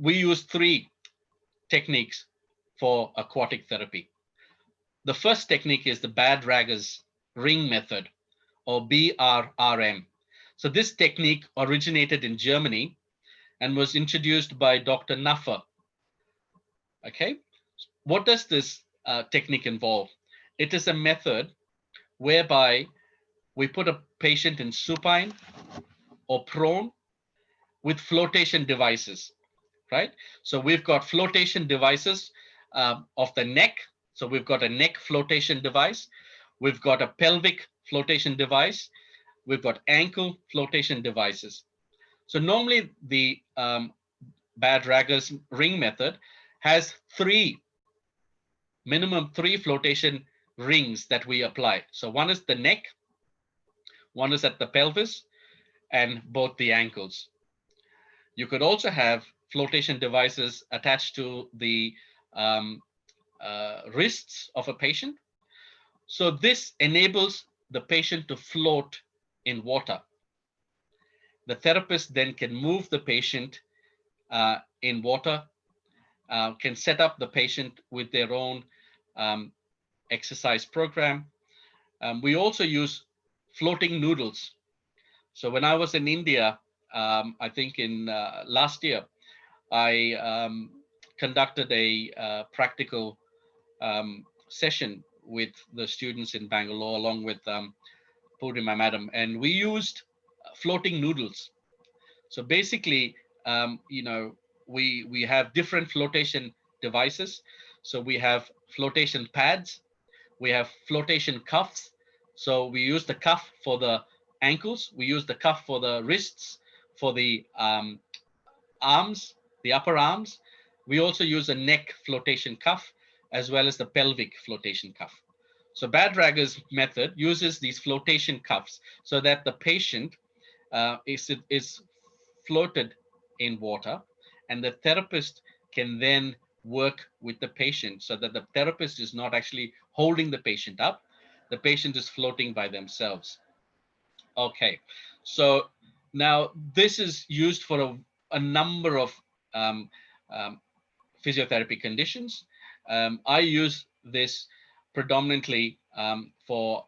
we use 3 techniques for aquatic therapy. The first technique is the Bad-Ragers ring method, or BRRM. So this technique originated in Germany and was introduced by Dr. Nuffer. Okay, what does this technique involve? It is a method whereby we put a patient in supine or prone with flotation devices. right? So we've got flotation devices of the neck. So we've got a neck flotation device. We've got a pelvic flotation device. We've got ankle flotation devices. So normally the Bad-Ragger's ring method has minimum three flotation rings that we apply. So one is the neck, one is at the pelvis, and both the ankles. You could also have flotation devices attached to the wrists of a patient. So this enables the patient to float in water. The therapist then can move the patient in water, can set up the patient with their own exercise program. We also use floating noodles. So when I was in India, I think in last year, I conducted a practical session with the students in Bangalore, along with Purnima madam, and we used floating noodles. So basically, we have different flotation devices. So we have flotation pads, we have flotation cuffs. So we use the cuff for the ankles, we use the cuff for the wrists, for the arms, the upper arms. We also use a neck flotation cuff as well as the pelvic flotation cuff. So Bad-Ragger's method uses these flotation cuffs so that the patient is floated in water, and the therapist can then work with the patient so that the therapist is not actually holding the patient up. The patient is floating by themselves. Okay, so now this is used for a number of physiotherapy conditions. I use this predominantly for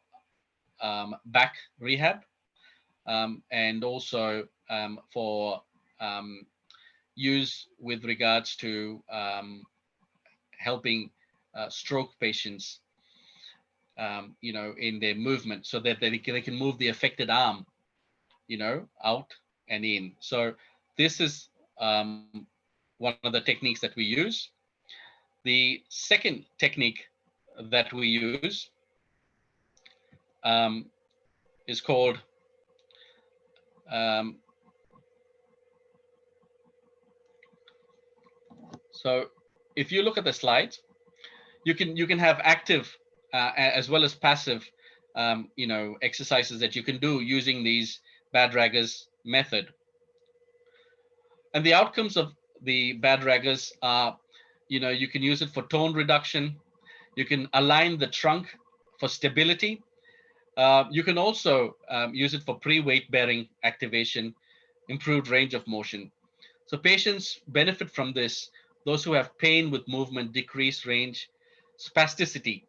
back rehab, and also for use with regards to helping stroke patients, in their movement, so that they can move the affected arm, out and in. So this is one of the techniques that we use. The second technique that we use is called so if you look at the slides, you can have active as well as passive exercises that you can do using these Bad-Ragger's method. And the outcomes of the Bad-Ragger's are, you can use it for tone reduction. You can align the trunk for stability. You can also use it for pre-weight bearing activation, improved range of motion. So patients benefit from this. Those who have pain with movement, decreased range, spasticity.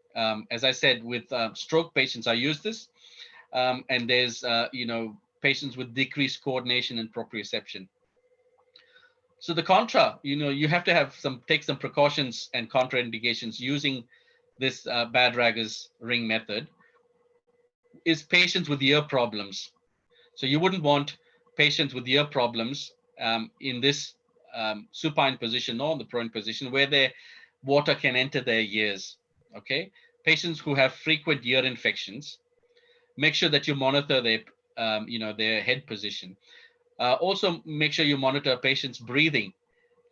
As I said, with stroke patients, I use this. And there's, patients with decreased coordination and proprioception. So the contra, you have to take some precautions and contraindications using this Bad-Ragger's ring method, is patients with ear problems. So you wouldn't want patients with ear problems in this supine position or the prone position where their water can enter their ears. Okay, patients who have frequent ear infections, make sure that you monitor their their head position. Also make sure you monitor a patient's breathing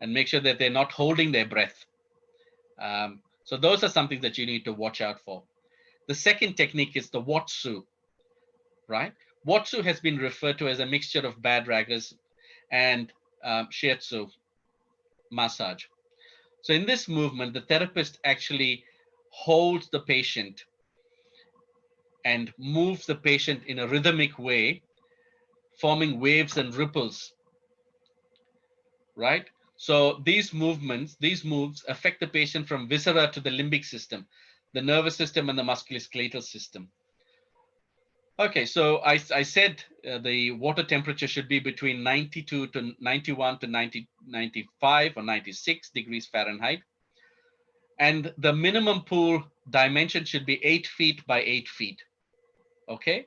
and make sure that they're not holding their breath. So those are something that you need to watch out for. The second technique is the Watsu, right? Watsu has been referred to as a mixture of Bad-Ragger's and Shiatsu massage. So in this movement, the therapist actually holds the patient and moves the patient in a rhythmic way, forming waves and ripples, right? So these moves affect the patient from viscera to the limbic system, the nervous system, and the musculoskeletal system. Okay, so I said the water temperature should be between 92 to 91 to 95 or 96 degrees Fahrenheit. And the minimum pool dimension should be 8 feet by 8 feet. Okay.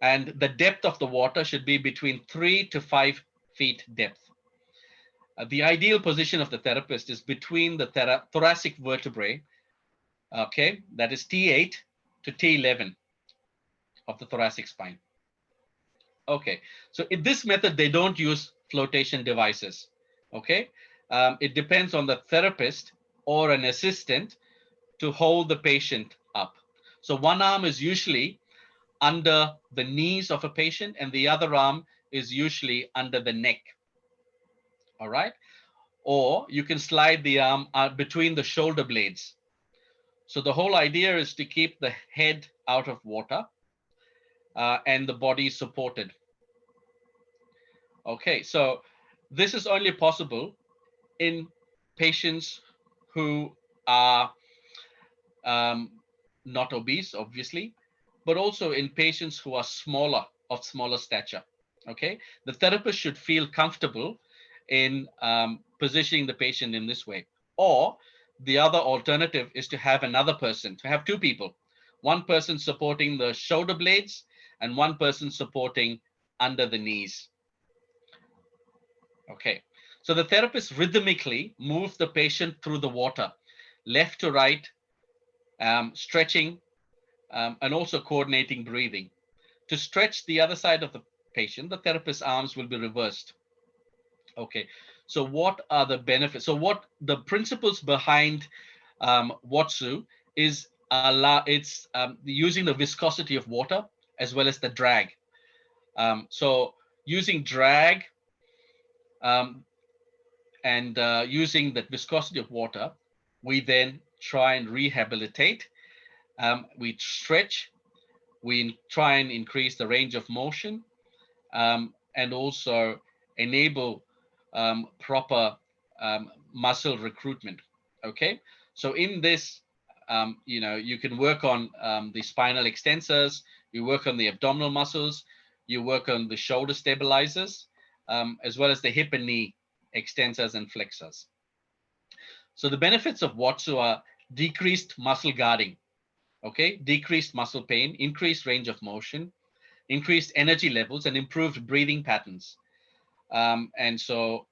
And the depth of the water should be between 3 to 5 feet depth. The ideal position of the therapist is between the thoracic vertebrae, okay, that is T8 to T11 of the thoracic spine. Okay, so in this method, they don't use flotation devices, okay? It depends on the therapist or an assistant to hold the patient up. So one arm is usually under the knees of a patient and the other arm is usually under the neck, all right? Or you can slide the arm between the shoulder blades. So the whole idea is to keep the head out of water and the body supported. Okay, so this is only possible in patients who are not obese, obviously, but also in patients who are of smaller stature. Okay, the therapist should feel comfortable in positioning the patient in this way. Or the other alternative is to have another person, to have two people, one person supporting the shoulder blades and one person supporting under the knees. Okay, so the therapist rhythmically moves the patient through the water, left to right, stretching, and also coordinating breathing. To stretch the other side of the patient, the therapist's arms will be reversed. Okay, so what are the benefits? So what the principles behind Watsu is it's using the viscosity of water as well as the drag. So using drag and using the viscosity of water, we then try and rehabilitate. We stretch, we try and increase the range of motion, and also enable proper muscle recruitment. Okay, so in this, you can work on the spinal extensors, you work on the abdominal muscles, you work on the shoulder stabilizers, as well as the hip and knee extensors and flexors. So the benefits of Watsu are decreased muscle guarding, okay, decreased muscle pain, increased range of motion, increased energy levels, and improved breathing patterns. And so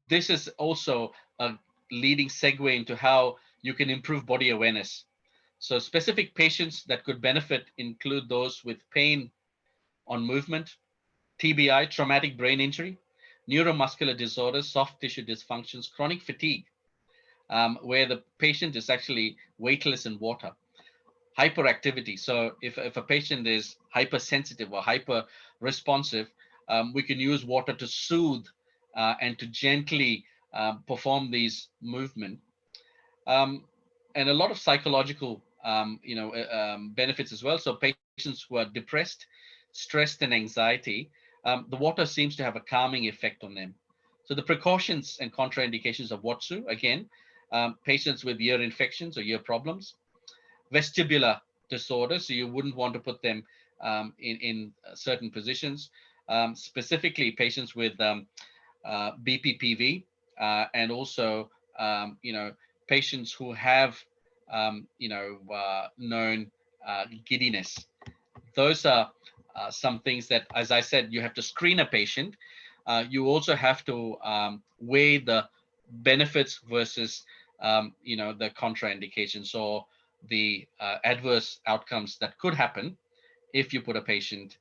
this is also a leading segue into how you can improve body awareness. So specific patients that could benefit include those with pain on movement, TBI, traumatic brain injury, neuromuscular disorders, soft tissue dysfunctions, chronic fatigue, where the patient is actually weightless in water, hyperactivity. So if a patient is hypersensitive or hyper responsive, we can use water to soothe and to gently perform these movements. And a lot of psychological benefits as well. So patients who are depressed, stressed, and anxiety, the water seems to have a calming effect on them. So the precautions and contraindications of Watsu, again, patients with ear infections or ear problems, vestibular disorders, so you wouldn't want to put them in certain positions, specifically patients with BPPV, and also patients who have known giddiness. Those are some things that, as I said, you have to screen a patient. You also have to weigh the benefits versus the contraindications or the adverse outcomes that could happen if you put a patient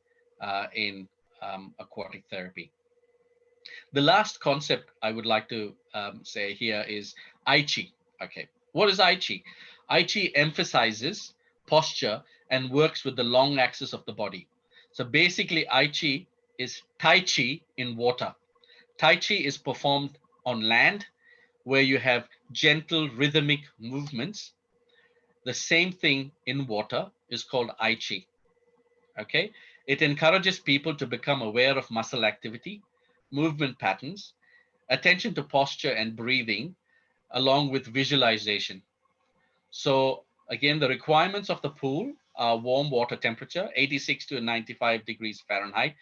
in aquatic therapy. The last concept I would like to say here is Aichi. Okay, what is Aichi? Aichi emphasizes posture and works with the long axis of the body. So basically, Aichi is Tai Chi in water. Tai Chi is performed on land where you have gentle rhythmic movements. The same thing in water is called Aichi. Okay, it encourages people to become aware of muscle activity, movement patterns, attention to posture and breathing, along with visualization. So again, the requirements of the pool are warm water temperature, 86 to 95 degrees Fahrenheit.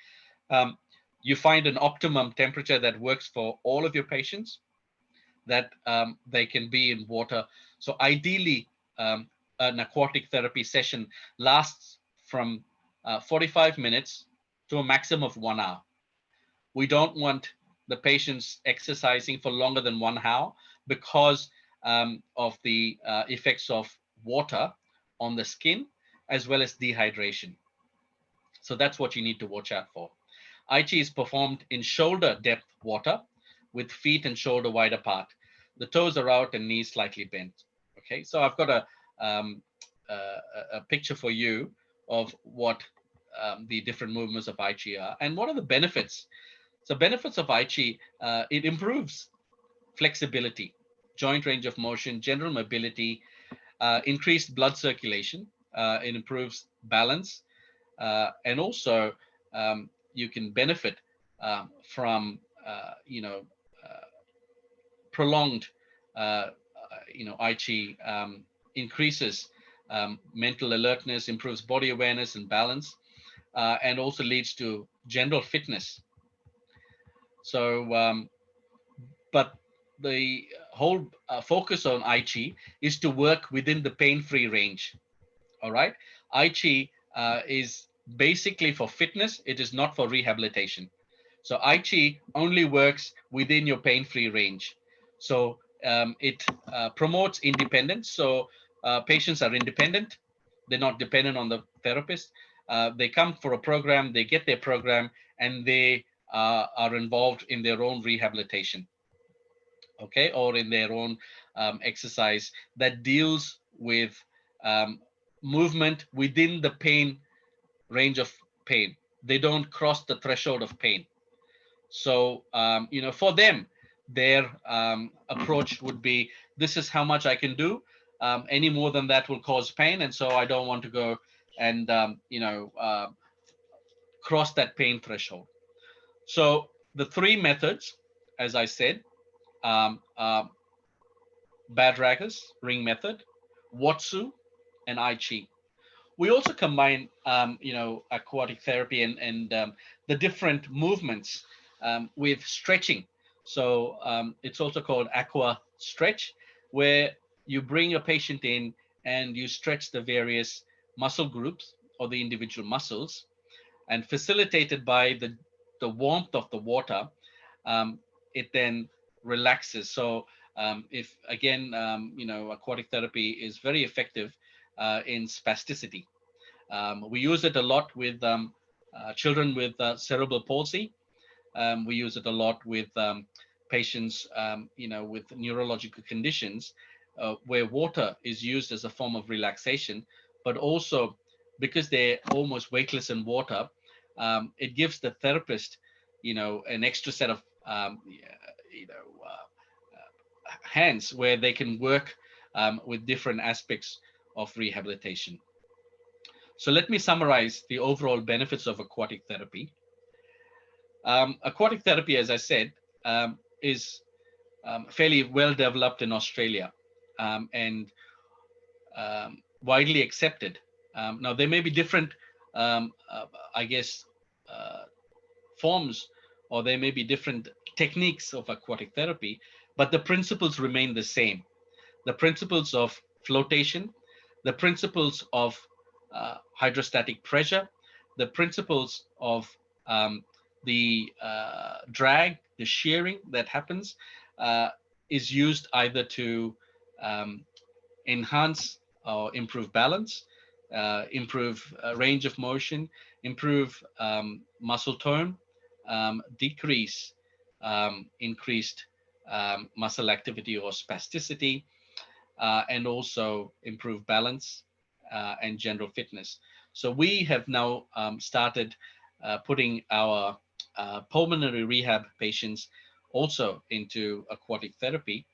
You find an optimum temperature that works for all of your patients, that they can be in water. So ideally, an aquatic therapy session lasts from 45 minutes to a maximum of 1 hour. We don't want the patients exercising for longer than 1 hour because of the effects of water on the skin, as well as dehydration. So that's what you need to watch out for. Aichi is performed in shoulder depth water with feet and shoulder wide apart. The toes are out and knees slightly bent. Okay, so I've got a picture for you of what the different movements of Aichi are and what are the benefits. So benefits of Aichi, it improves flexibility, joint range of motion, general mobility, increased blood circulation. It improves balance, and also you can benefit from prolonged Aichi increases mental alertness, improves body awareness and balance, and also leads to general fitness. So but the whole focus on Aichi is to work within the pain-free range. All right, Aichi is basically for fitness. It is not for rehabilitation. So Aichi only works within your pain-free range. So it promotes independence. So patients are independent. They're not dependent on the therapist. They come for a program, they get their program, and they are involved in their own rehabilitation, okay, or in their own exercise that deals with movement within the pain range of pain. They don't cross the threshold of pain. So, for them, their approach would be, this is how much I can do. Any more than that will cause pain. And so I don't want to go and, cross that pain threshold. So the three methods, as I said, Badragas, ring method, Watsu, and Aichi. We also combine, aquatic therapy and the different movements with stretching. So it's also called aqua stretch, where you bring a patient in and you stretch the various muscle groups or the individual muscles, and facilitated by the warmth of the water, it then relaxes. So if again, aquatic therapy is very effective in spasticity. We use it a lot with children with cerebral palsy. We use it a lot with patients, with neurological conditions, where water is used as a form of relaxation, but also because they're almost weightless in water, it gives the therapist, an extra set of, hands where they can work with different aspects of rehabilitation. So let me summarize the overall benefits of aquatic therapy. Aquatic therapy, as I said, is fairly well developed in Australia and widely accepted. Now, there may be different, forms, or there may be different techniques of aquatic therapy, but the principles remain the same. The principles of flotation, the principles of hydrostatic pressure, the principles of the drag, the shearing that happens, is used either to enhance or improve balance, improve range of motion, improve muscle tone, decrease increased muscle activity or spasticity, and also improve balance and general fitness. So we have now started putting our pulmonary rehab patients also into aquatic therapy,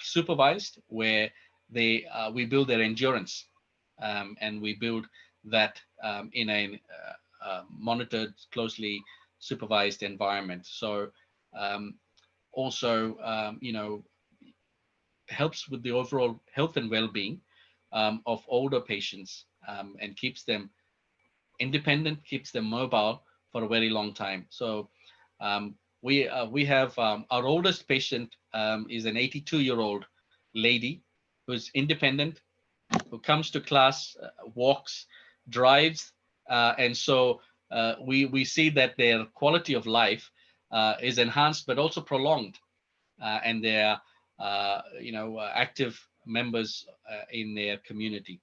supervised, where we build their endurance, and we build that in a monitored, closely supervised environment. So also, helps with the overall health and well-being of older patients, and keeps them independent, keeps them mobile for a very long time. So we have our oldest patient is an 82-year-old lady who's independent, who comes to class, walks, drives, and so we see that their quality of life is enhanced, but also prolonged, and they are active members in their community.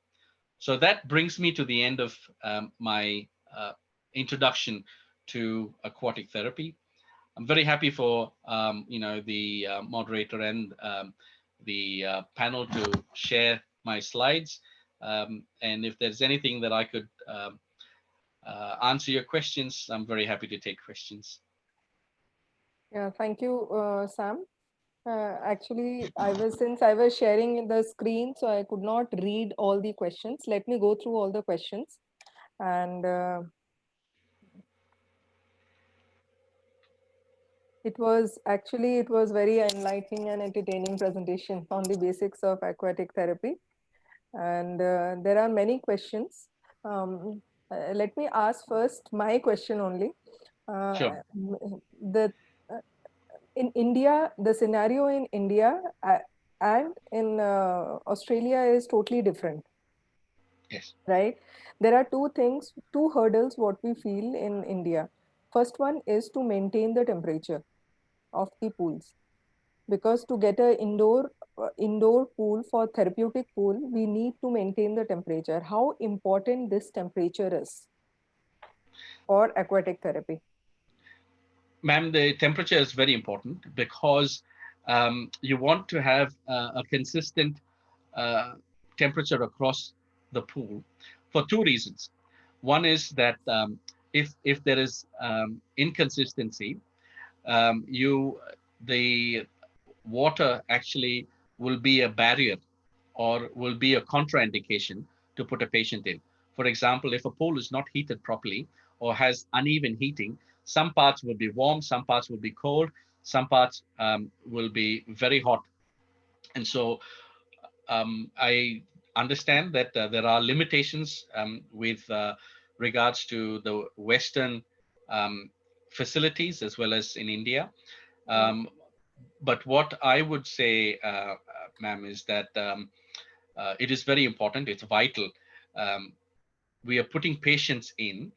So that brings me to the end of my introduction to aquatic therapy. I'm very happy for the moderator and the panel to share my slides. And if there's anything that I could answer your questions, I'm very happy to take questions. Yeah, thank you, Sam. Actually, since I was sharing the screen, so I could not read all the questions. Let me go through all the questions. And it was very enlightening and entertaining presentation on the basics of aquatic therapy. And there are many questions. Let me ask first my question only. Sure. The in India, the scenario in India and in Australia is totally different. Yes. Right? There are two hurdles what we feel in India. First one is to maintain the temperature of the pools, because to get a indoor pool for therapeutic pool, we need to maintain the temperature. How important this temperature is for aquatic therapy? Ma'am, the temperature is very important because you want to have a consistent temperature across the pool for two reasons. One is that if there is inconsistency, the water actually will be a barrier or will be a contraindication to put a patient in. For example, if a pool is not heated properly or has uneven heating, some parts will be warm, some parts will be cold, some parts will be very hot. And so I understand that there are limitations with regards to the Western facilities as well as in India. But what I would say, ma'am, is that it is very important. It's vital. We are putting patients in,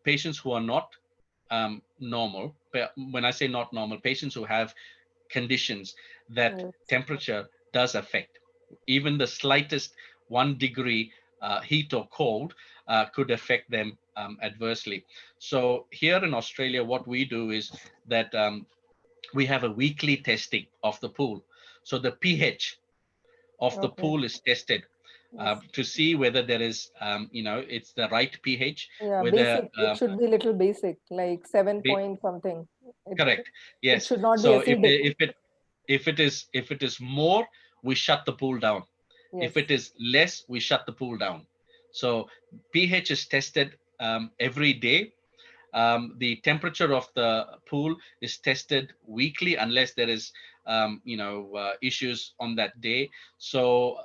patients who are not normal. When I say not normal, patients who have conditions that temperature does affect. Even the slightest 1 degree heat or cold could affect them adversely. So here in Australia, what we do is that we have a weekly testing of the pool. So the pH of the pool is tested to see whether there is, it's the right pH. Yeah, whether, basic. It should be little basic, like 7 point something. Correct. Yes. It should not be So acidic. if it is more, we shut the pool down. Yes. If it is less, we shut the pool down. So pH is tested every day. The temperature of the pool is tested weekly unless there is issues on that day. So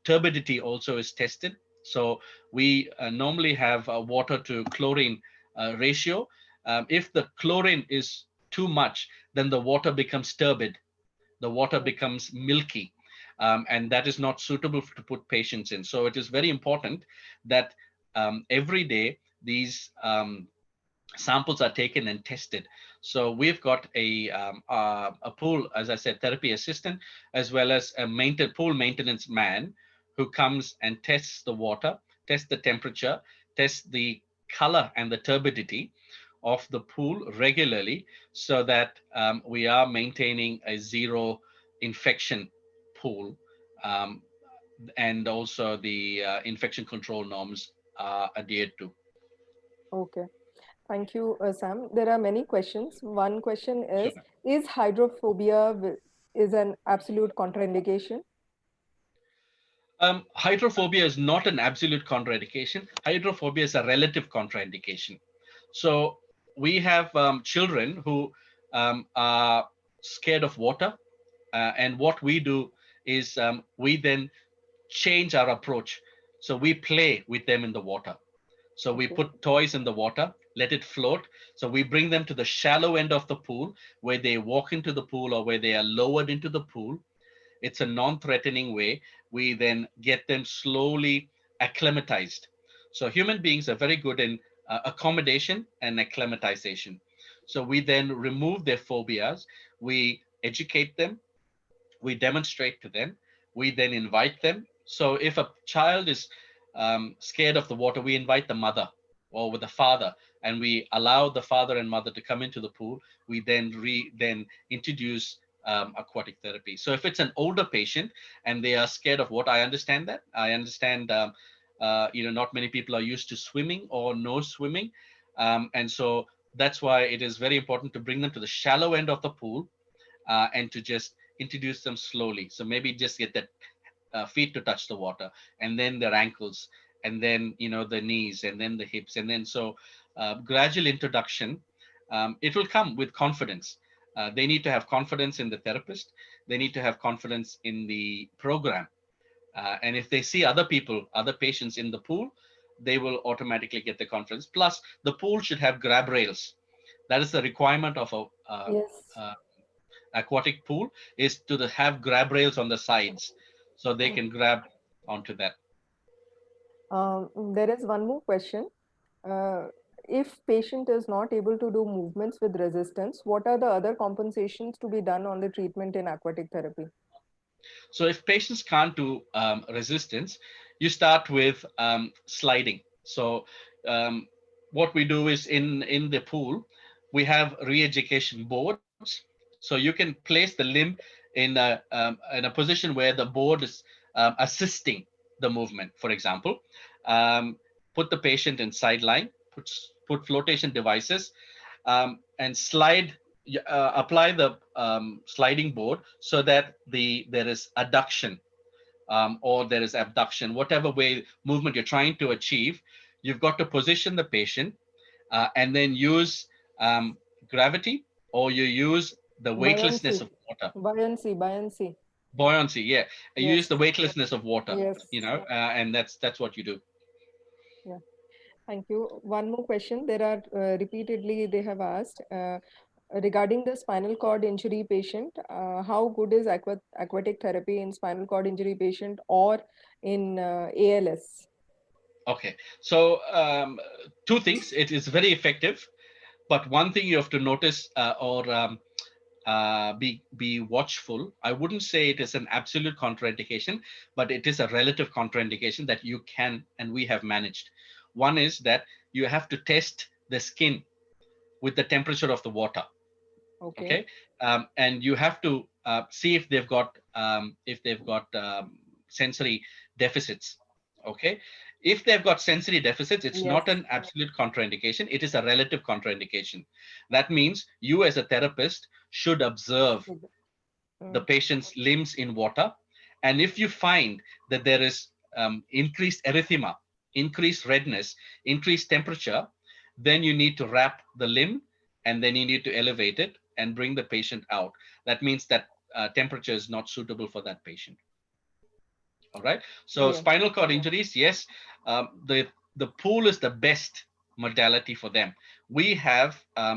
turbidity also is tested. So we normally have a water to chlorine ratio. If the chlorine is too much, then the water becomes turbid. The water becomes milky. And that is not suitable to put patients in. So it is very important that every day these samples are taken and tested. So we've got a pool, as I said, therapy assistant, as well as a pool maintenance man who comes and tests the water, tests the temperature, tests the color and the turbidity of the pool regularly, so that we are maintaining a zero infection pool, and also the infection control norms are adhered to. Okay. Thank you, Sam. There are many questions. One question is, Sure. is hydrophobia is an absolute contraindication? Hydrophobia is not an absolute contraindication. Hydrophobia is a relative contraindication. So we have children who are scared of water. And what we do is we then change our approach. So we play with them in the water. So we put toys in the water, let it float. So we bring them to the shallow end of the pool where they walk into the pool or where they are lowered into the pool. It's a non-threatening way. We then get them slowly acclimatized. So human beings are very good in accommodation and acclimatization. So we then remove their phobias, we educate them, we demonstrate to them, we then invite them. So if a child is scared of the water, we invite the mother or with the father, and we allow the father and mother to come into the pool. We then introduce aquatic therapy. So if it's an older patient and they are scared of water, I understand that. I understand, not many people are used to swimming or no swimming. And so that's why it is very important to bring them to the shallow end of the pool and to just introduce them slowly. So maybe just get that feet to touch the water, and then their ankles, and then the knees, and then the hips, and then so gradual introduction. It will come with confidence. They need to have confidence in the therapist. They need to have confidence in the program. And if they see other people, other patients in the pool, they will automatically get the confidence. Plus, the pool should have grab rails. That is the requirement of a Yes. aquatic pool, is to have grab rails on the sides, so they can grab onto that. There is one more question. If patient is not able to do movements with resistance, what are the other compensations to be done on the treatment in aquatic therapy? So if patients can't do resistance, you start with sliding. So what we do is in the pool, we have re-education boards. So you can place the limb in a position where the board is assisting the movement. For example, put the patient in sideline, put flotation devices, and apply the sliding board so that there is adduction or there is abduction, whatever way movement you're trying to achieve. You've got to position the patient and then use gravity, or you use the weightlessness Buoyancy, of water. buoyancy. Buoyancy, yeah. You use Yes, the weightlessness of water, yes. and that's what you do. Yeah. Thank you. One more question. There are repeatedly they have asked regarding the spinal cord injury patient. How good is aquatic therapy in spinal cord injury patient or in ALS? Okay, so two things. It is very effective, but one thing you have to notice or be watchful. I wouldn't say it is an absolute contraindication, but it is a relative contraindication that you can and we have managed. One is that you have to test the skin with the temperature of the water. Okay, and you have to see if they've got sensory deficits. Okay, if they've got sensory deficits, it's not an absolute contraindication. It is a relative contraindication. That means you as a therapist should observe the patient's limbs in water, and if you find that there is increased erythema, increased redness, increased temperature, then you need to wrap the limb, and then you need to elevate it and bring the patient out. That means that temperature is not suitable for that patient. All right. So spinal cord injuries, yes, the pool is the best modality for them. We have, I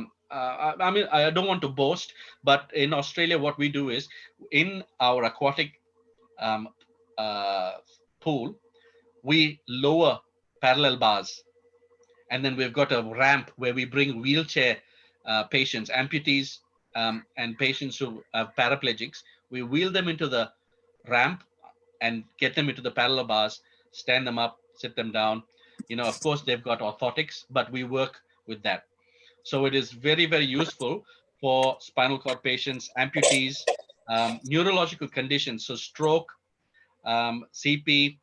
mean, I don't want to boast, but in Australia, what we do is in our aquatic pool, we lower parallel bars, and then we've got a ramp where we bring wheelchair patients, amputees, and patients who are paraplegics. We wheel them into the ramp and get them into the parallel bars, stand them up, sit them down. Of course, they've got orthotics, but we work with that. So it is very, very useful for spinal cord patients, amputees, neurological conditions, so stroke, CP,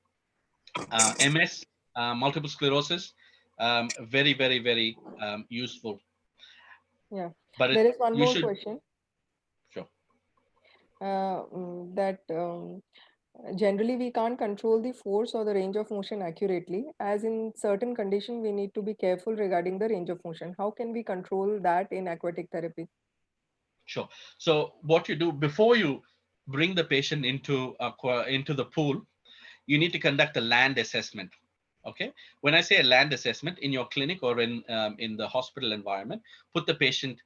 MS, multiple sclerosis. Very, very, very useful. Yeah. But there is one you more should, question. Sure. That generally we can't control the force or the range of motion accurately, as in certain conditions we need to be careful regarding the range of motion. How can we control that in aquatic therapy? Sure. So what you do before you bring the patient into the pool, you need to conduct a land assessment. Okay. When I say a land assessment in your clinic or in the hospital environment, put the patient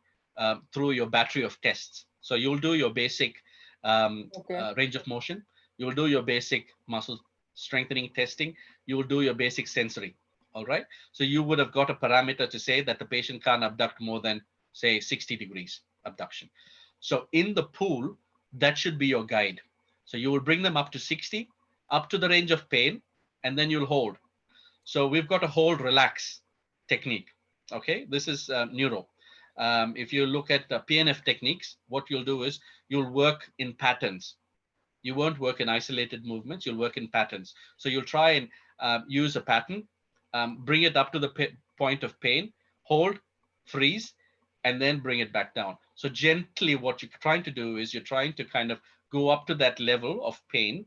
through your battery of tests. So you'll do your basic range of motion. You'll do your basic muscle strengthening testing. You will do your basic sensory. All right. So you would have got a parameter to say that the patient can't abduct more than say 60 degrees abduction. So in the pool, that should be your guide. So you will bring them up to 60, up to the range of pain, and then you'll hold. So we've got a hold, relax technique. Okay, this is neuro. If you look at PNF techniques, what you'll do is you'll work in patterns. You won't work in isolated movements. You'll work in patterns. So you'll try and use a pattern, bring it up to the point of pain, hold, freeze, and then bring it back down. So gently, what you're trying to do is you're trying to kind of go up to that level of pain,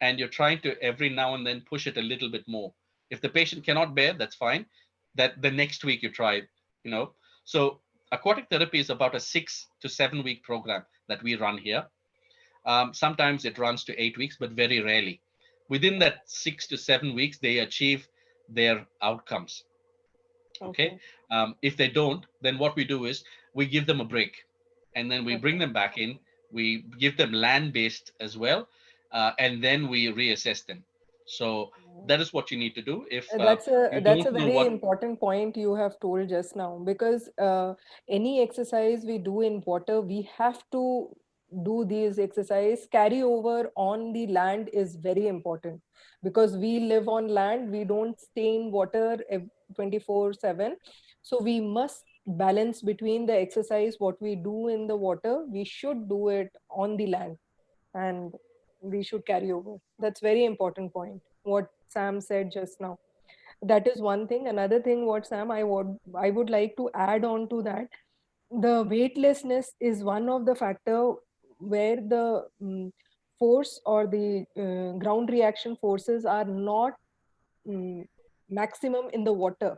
and you're trying to every now and then push it a little bit more. If the patient cannot bear, that's fine. That the next week you try, you know. So aquatic therapy is about a 6 to 7 week program that we run here. Sometimes it runs to 8 weeks, but very rarely. Within that 6 to 7 weeks, they achieve their outcomes. Okay. If they don't, then what we do is we give them a break, and then we bring them back in. We give them land-based as well, and then we reassess them. So that is what you need to do. If That's you a don't know very what, important point you have told just now, because any exercise we do in water, we have to do these exercise carry over on the land is very important, because we live on land, we don't stay in water 24/7. So we must balance between the exercise what we do in the water, we should do it on the land, and we should carry over. That's very important point what Sam said just now. That is one thing. Another thing what Sam I would like to add on to that, the weightlessness is one of the factor where the force or the ground reaction forces are not um, maximum in the water.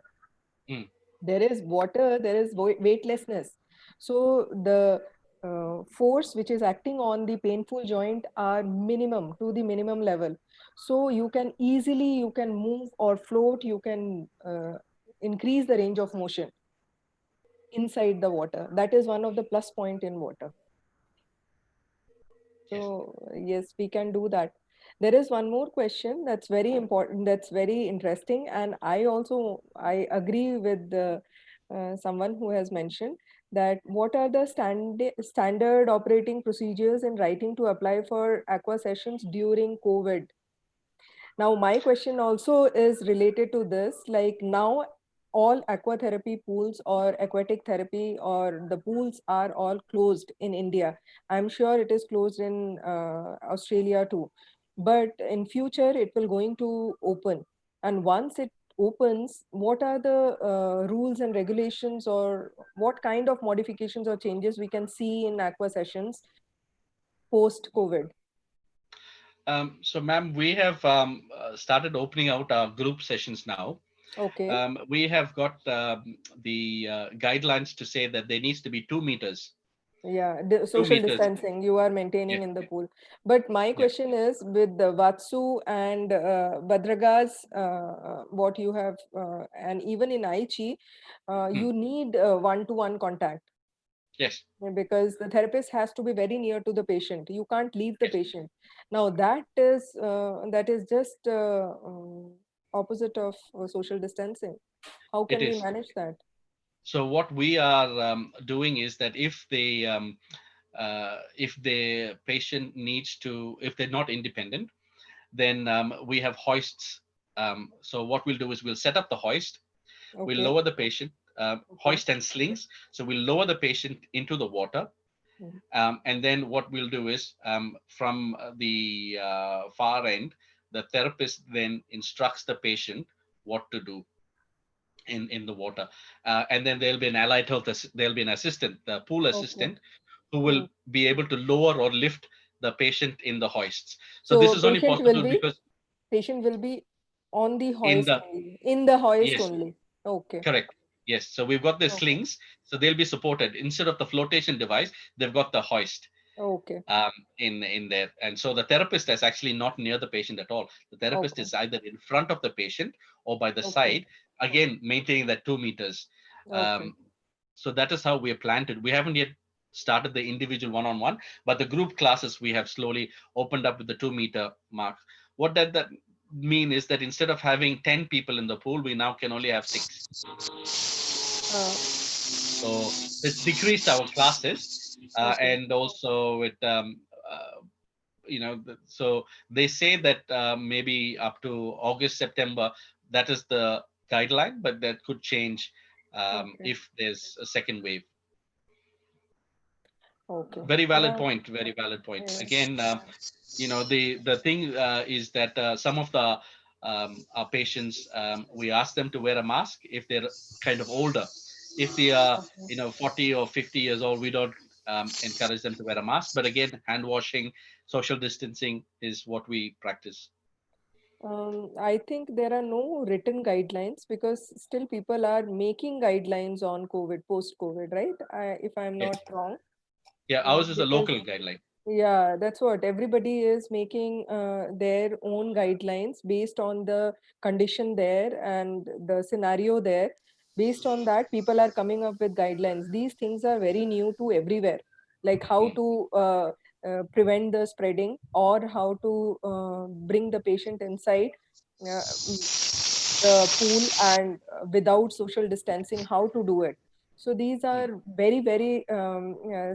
There is water, there is weightlessness. So the force which is acting on the painful joint are minimum to the minimum level. So you can easily, you can move or float, you can increase the range of motion inside the water. That is one of the plus point in water. So yes, we can do that. There is one more question that's very important, that's very interesting, and I agree with someone who has mentioned that what are the standard operating procedures in writing to apply for aqua sessions during COVID? Now, my question also is related to this. Like now, all aquatherapy pools or aquatic therapy or the pools are all closed in India. I'm sure it is closed in Australia too. But in future, it will going to open. And once it opens, what are the rules and regulations, or what kind of modifications or changes we can see in aqua sessions post-COVID? So ma'am, we have started opening out our group sessions now. Okay. We have got the guidelines to say that there needs to be 2 meters. Yeah, the 2 social meters. distancing you are maintaining in the pool. But my question is, with the Vatsu and Badragas, what you have, and even in Aichi, you need one-to-one contact. Yes. Because the therapist has to be very near to the patient. You can't leave the patient. Now that is just opposite of social distancing. How can we manage that? So what we are doing is that if the patient needs to, if they're not independent, then we have hoists. So what we'll do is we'll set up the hoist. We'll lower the patient, hoist and slings. So we'll lower the patient into the water. And then what we'll do is from the far end, the therapist then instructs the patient what to do in the water. And then there'll be an allied health, there'll be an assistant, the pool assistant, who will be able to lower or lift the patient in the hoists. So this is only possible because patient will be on the hoist the, only, in the hoist yes, only. Okay. Correct. Yes. So we've got the slings, so they'll be supported. Instead of the flotation device, they've got the hoist. Okay. In there, and so the therapist is actually not near the patient at all. The therapist is either in front of the patient or by the side, again maintaining that 2 meters. So that is how we have planned it. We haven't yet started the individual one-on-one, but the group classes we have slowly opened up with the 2 meter mark. What does that mean is that instead of having 10 people in the pool, we now can only have 6. So it's decreased our classes, and also with so they say that maybe up to August, September, that is the guideline, but that could change if there's a second wave. Okay. Very valid Yeah. point. Very valid point. Yes. Again, the thing is that some of the our patients, we ask them to wear a mask if they're kind of older. If they are 40 or 50 years old, we don't encourage them to wear a mask. But again, hand washing, social distancing is what we practice. I think there are no written guidelines because still people are making guidelines on COVID, post-COVID, right? If I'm Yes. not wrong. Yeah, ours is a Because local guideline. yeah, that's what everybody is making their own guidelines based on the condition there and the scenario there. Based on that, people are coming up with guidelines. These things are very new to everywhere, like how to prevent the spreading or how to bring the patient inside the pool and without social distancing, how to do it. So these are very, very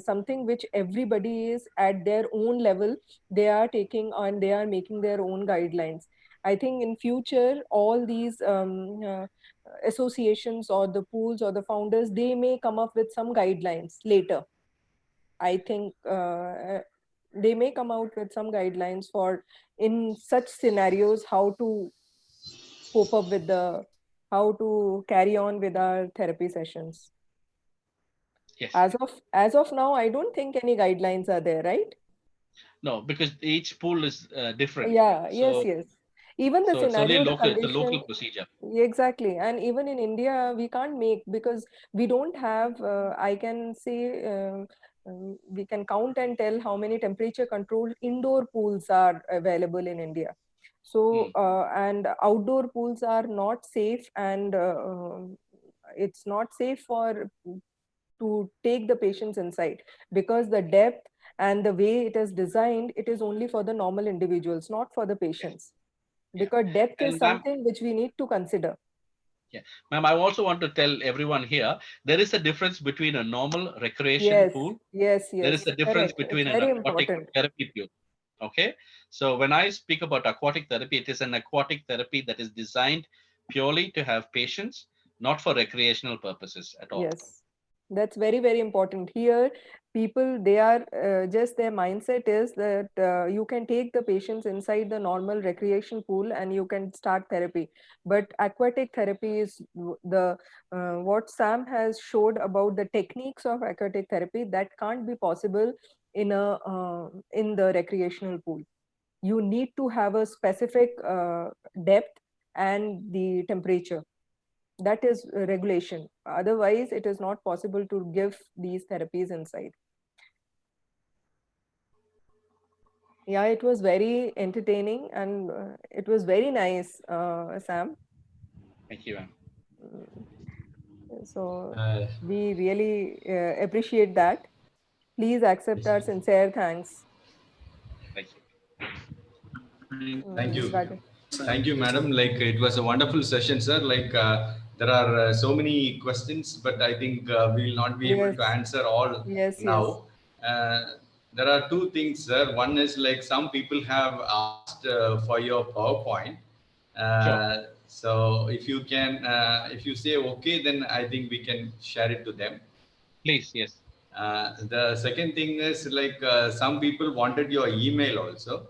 something which everybody is at their own level. They are taking and they are making their own guidelines. I think in future, all these associations or the pools or the founders, they may come up with some guidelines later. I think they may come out with some guidelines for in such scenarios how to cope up with the how to carry on with our therapy sessions. Yes. As of now, I don't think any guidelines are there, right? No, because each pool is different. Yeah, yes, So yes. Even the so it's only scenario, the local. It's a condition, local procedure. exactly. And even in India, we can't make because we don't have, I can say, we can count and tell how many temperature controlled indoor pools are available in India. So, and outdoor pools are not safe and it's not safe for to take the patients inside because the depth and the way it is designed, it is only for the normal individuals, not for the patients. Yeah. Because depth is And ma'am, something which we need to consider. yeah, ma'am, I also want to tell everyone here there is a difference between a normal recreation Yes, pool. yes, There is yes, a difference correct. It's between an very aquatic important. therapy pool. Okay, so when I speak about aquatic therapy, it is an aquatic therapy that is designed purely to have patients, not for recreational purposes at all. Yes, that's very, very important. Here, people, they are just their mindset is that you can take the patients inside the normal recreation pool and you can start therapy. But aquatic therapy is the what Sam has showed about the techniques of aquatic therapy that can't be possible in the recreational pool. You need to have a specific depth and the temperature. That is regulation. Otherwise, it is not possible to give these therapies inside. Yeah, it was very entertaining and it was very nice, Sam. Thank you, ma'am. So we really appreciate that. Please accept our sincere thanks. Thank you. Thank you. Rajan. Thank you, madam. Like it was a wonderful session, sir. Like there are so many questions, but I think we will not be able Yes, to answer all yes, yes. now. There are two things, sir. One is like some people have asked for your PowerPoint. Sure. So if you can, if you say okay, then I think we can share it to them. Please, yes. The second thing is like some people wanted your email also.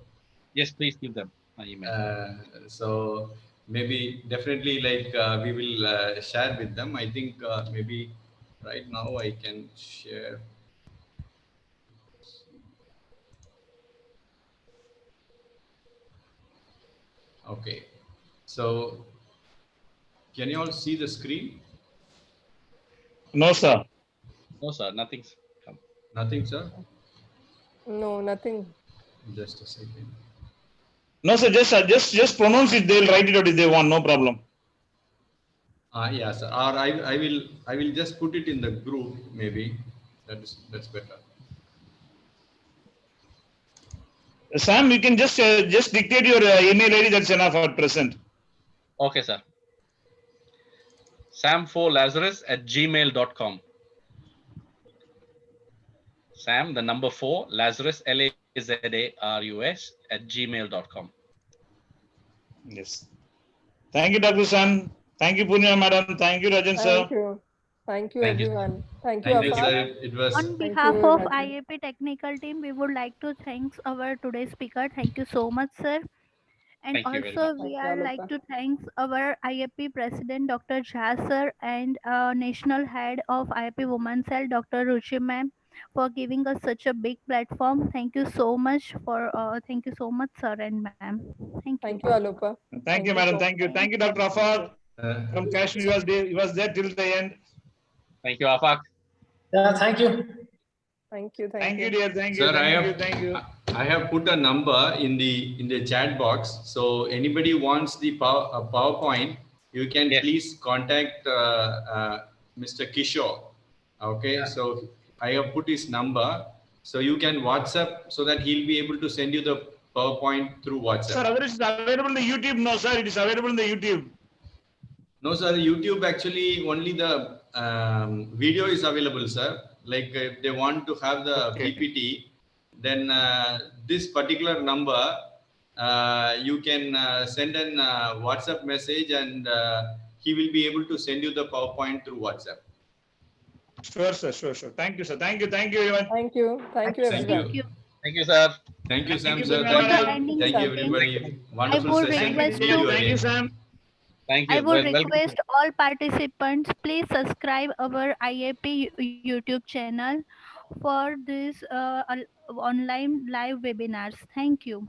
Yes, please give them my email. So maybe definitely like we will share with them. I think maybe right now I can share. Okay, so can you all see the screen? No, sir. No, sir, nothing's come. Nothing, sir. No, nothing. Just a second. No, sir. Just pronounce it. They'll write it out if they want. No problem. Yeah, sir. Or I will just put it in the group. Maybe that's better. Sam, you can just dictate your email ID. That's enough at present. Okay, sir. Sam4lazarus@gmail.com. Sam, the number 4, Lazarus, Lazarus @gmail.com. Yes. Thank you, Dr. San. Thank you, Punya madam. Thank you, Rajan sir. Thank you. Thank you, Thank you. everyone. Thank you, Thank you, Afaq. sir. It was On Thank behalf you, of Rajan. IAP technical team, we would like to thank our today's speaker. Thank you so much, sir. And Thank you very also much. we Thank you, are like Aloka. to thank our IAP president, Dr. Jha sir, and national head of IAP Women's Cell, Dr. Ruchi ma'am, for giving us such a big platform. Thank you so much thank you so much, sir and ma'am. Thank you. Thank you, Aloka. Thank you, Thank you madam. so Thank you. much. Thank you, Dr. Afaq uh, from Kashmir. He was there till the end. Thank you, Afaq. Yeah, thank you. Thank you. Thank you, dear. Thank you. sir. Thank you. I have put a number in the chat box. So anybody wants the PowerPoint, you can Yes. please contact Mr. Kishore. Okay, so I have put his number. So you can WhatsApp so that he'll be able to send you the PowerPoint through WhatsApp. Sir, other is available in the YouTube. No, sir, it is available in the YouTube. No, sir. YouTube actually only the video is available, sir. Like if they want to have the Okay. PPT, then this particular number you can send an WhatsApp message, and he will be able to send you the PowerPoint through WhatsApp. Sure, sir. Sure. Thank you, sir. Thank you, everyone. Thank you. Thank you, Thank everyone. you. Thank you, sir. Thank you, Sam, you, sir. Punya For the madam. ending Thank you, session, everybody. Wonderful would session. request See to- you Thank you, again. Sam. Thank you. I would Welcome. request all participants, please subscribe our IAP YouTube channel for this online live webinars. Thank you.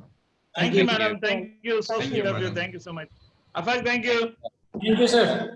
Thank Thank you, you. madam. Thank you. So Thank sweet you, of you. madam. Thank you so much. Afaq, thank you. Thank you, sir.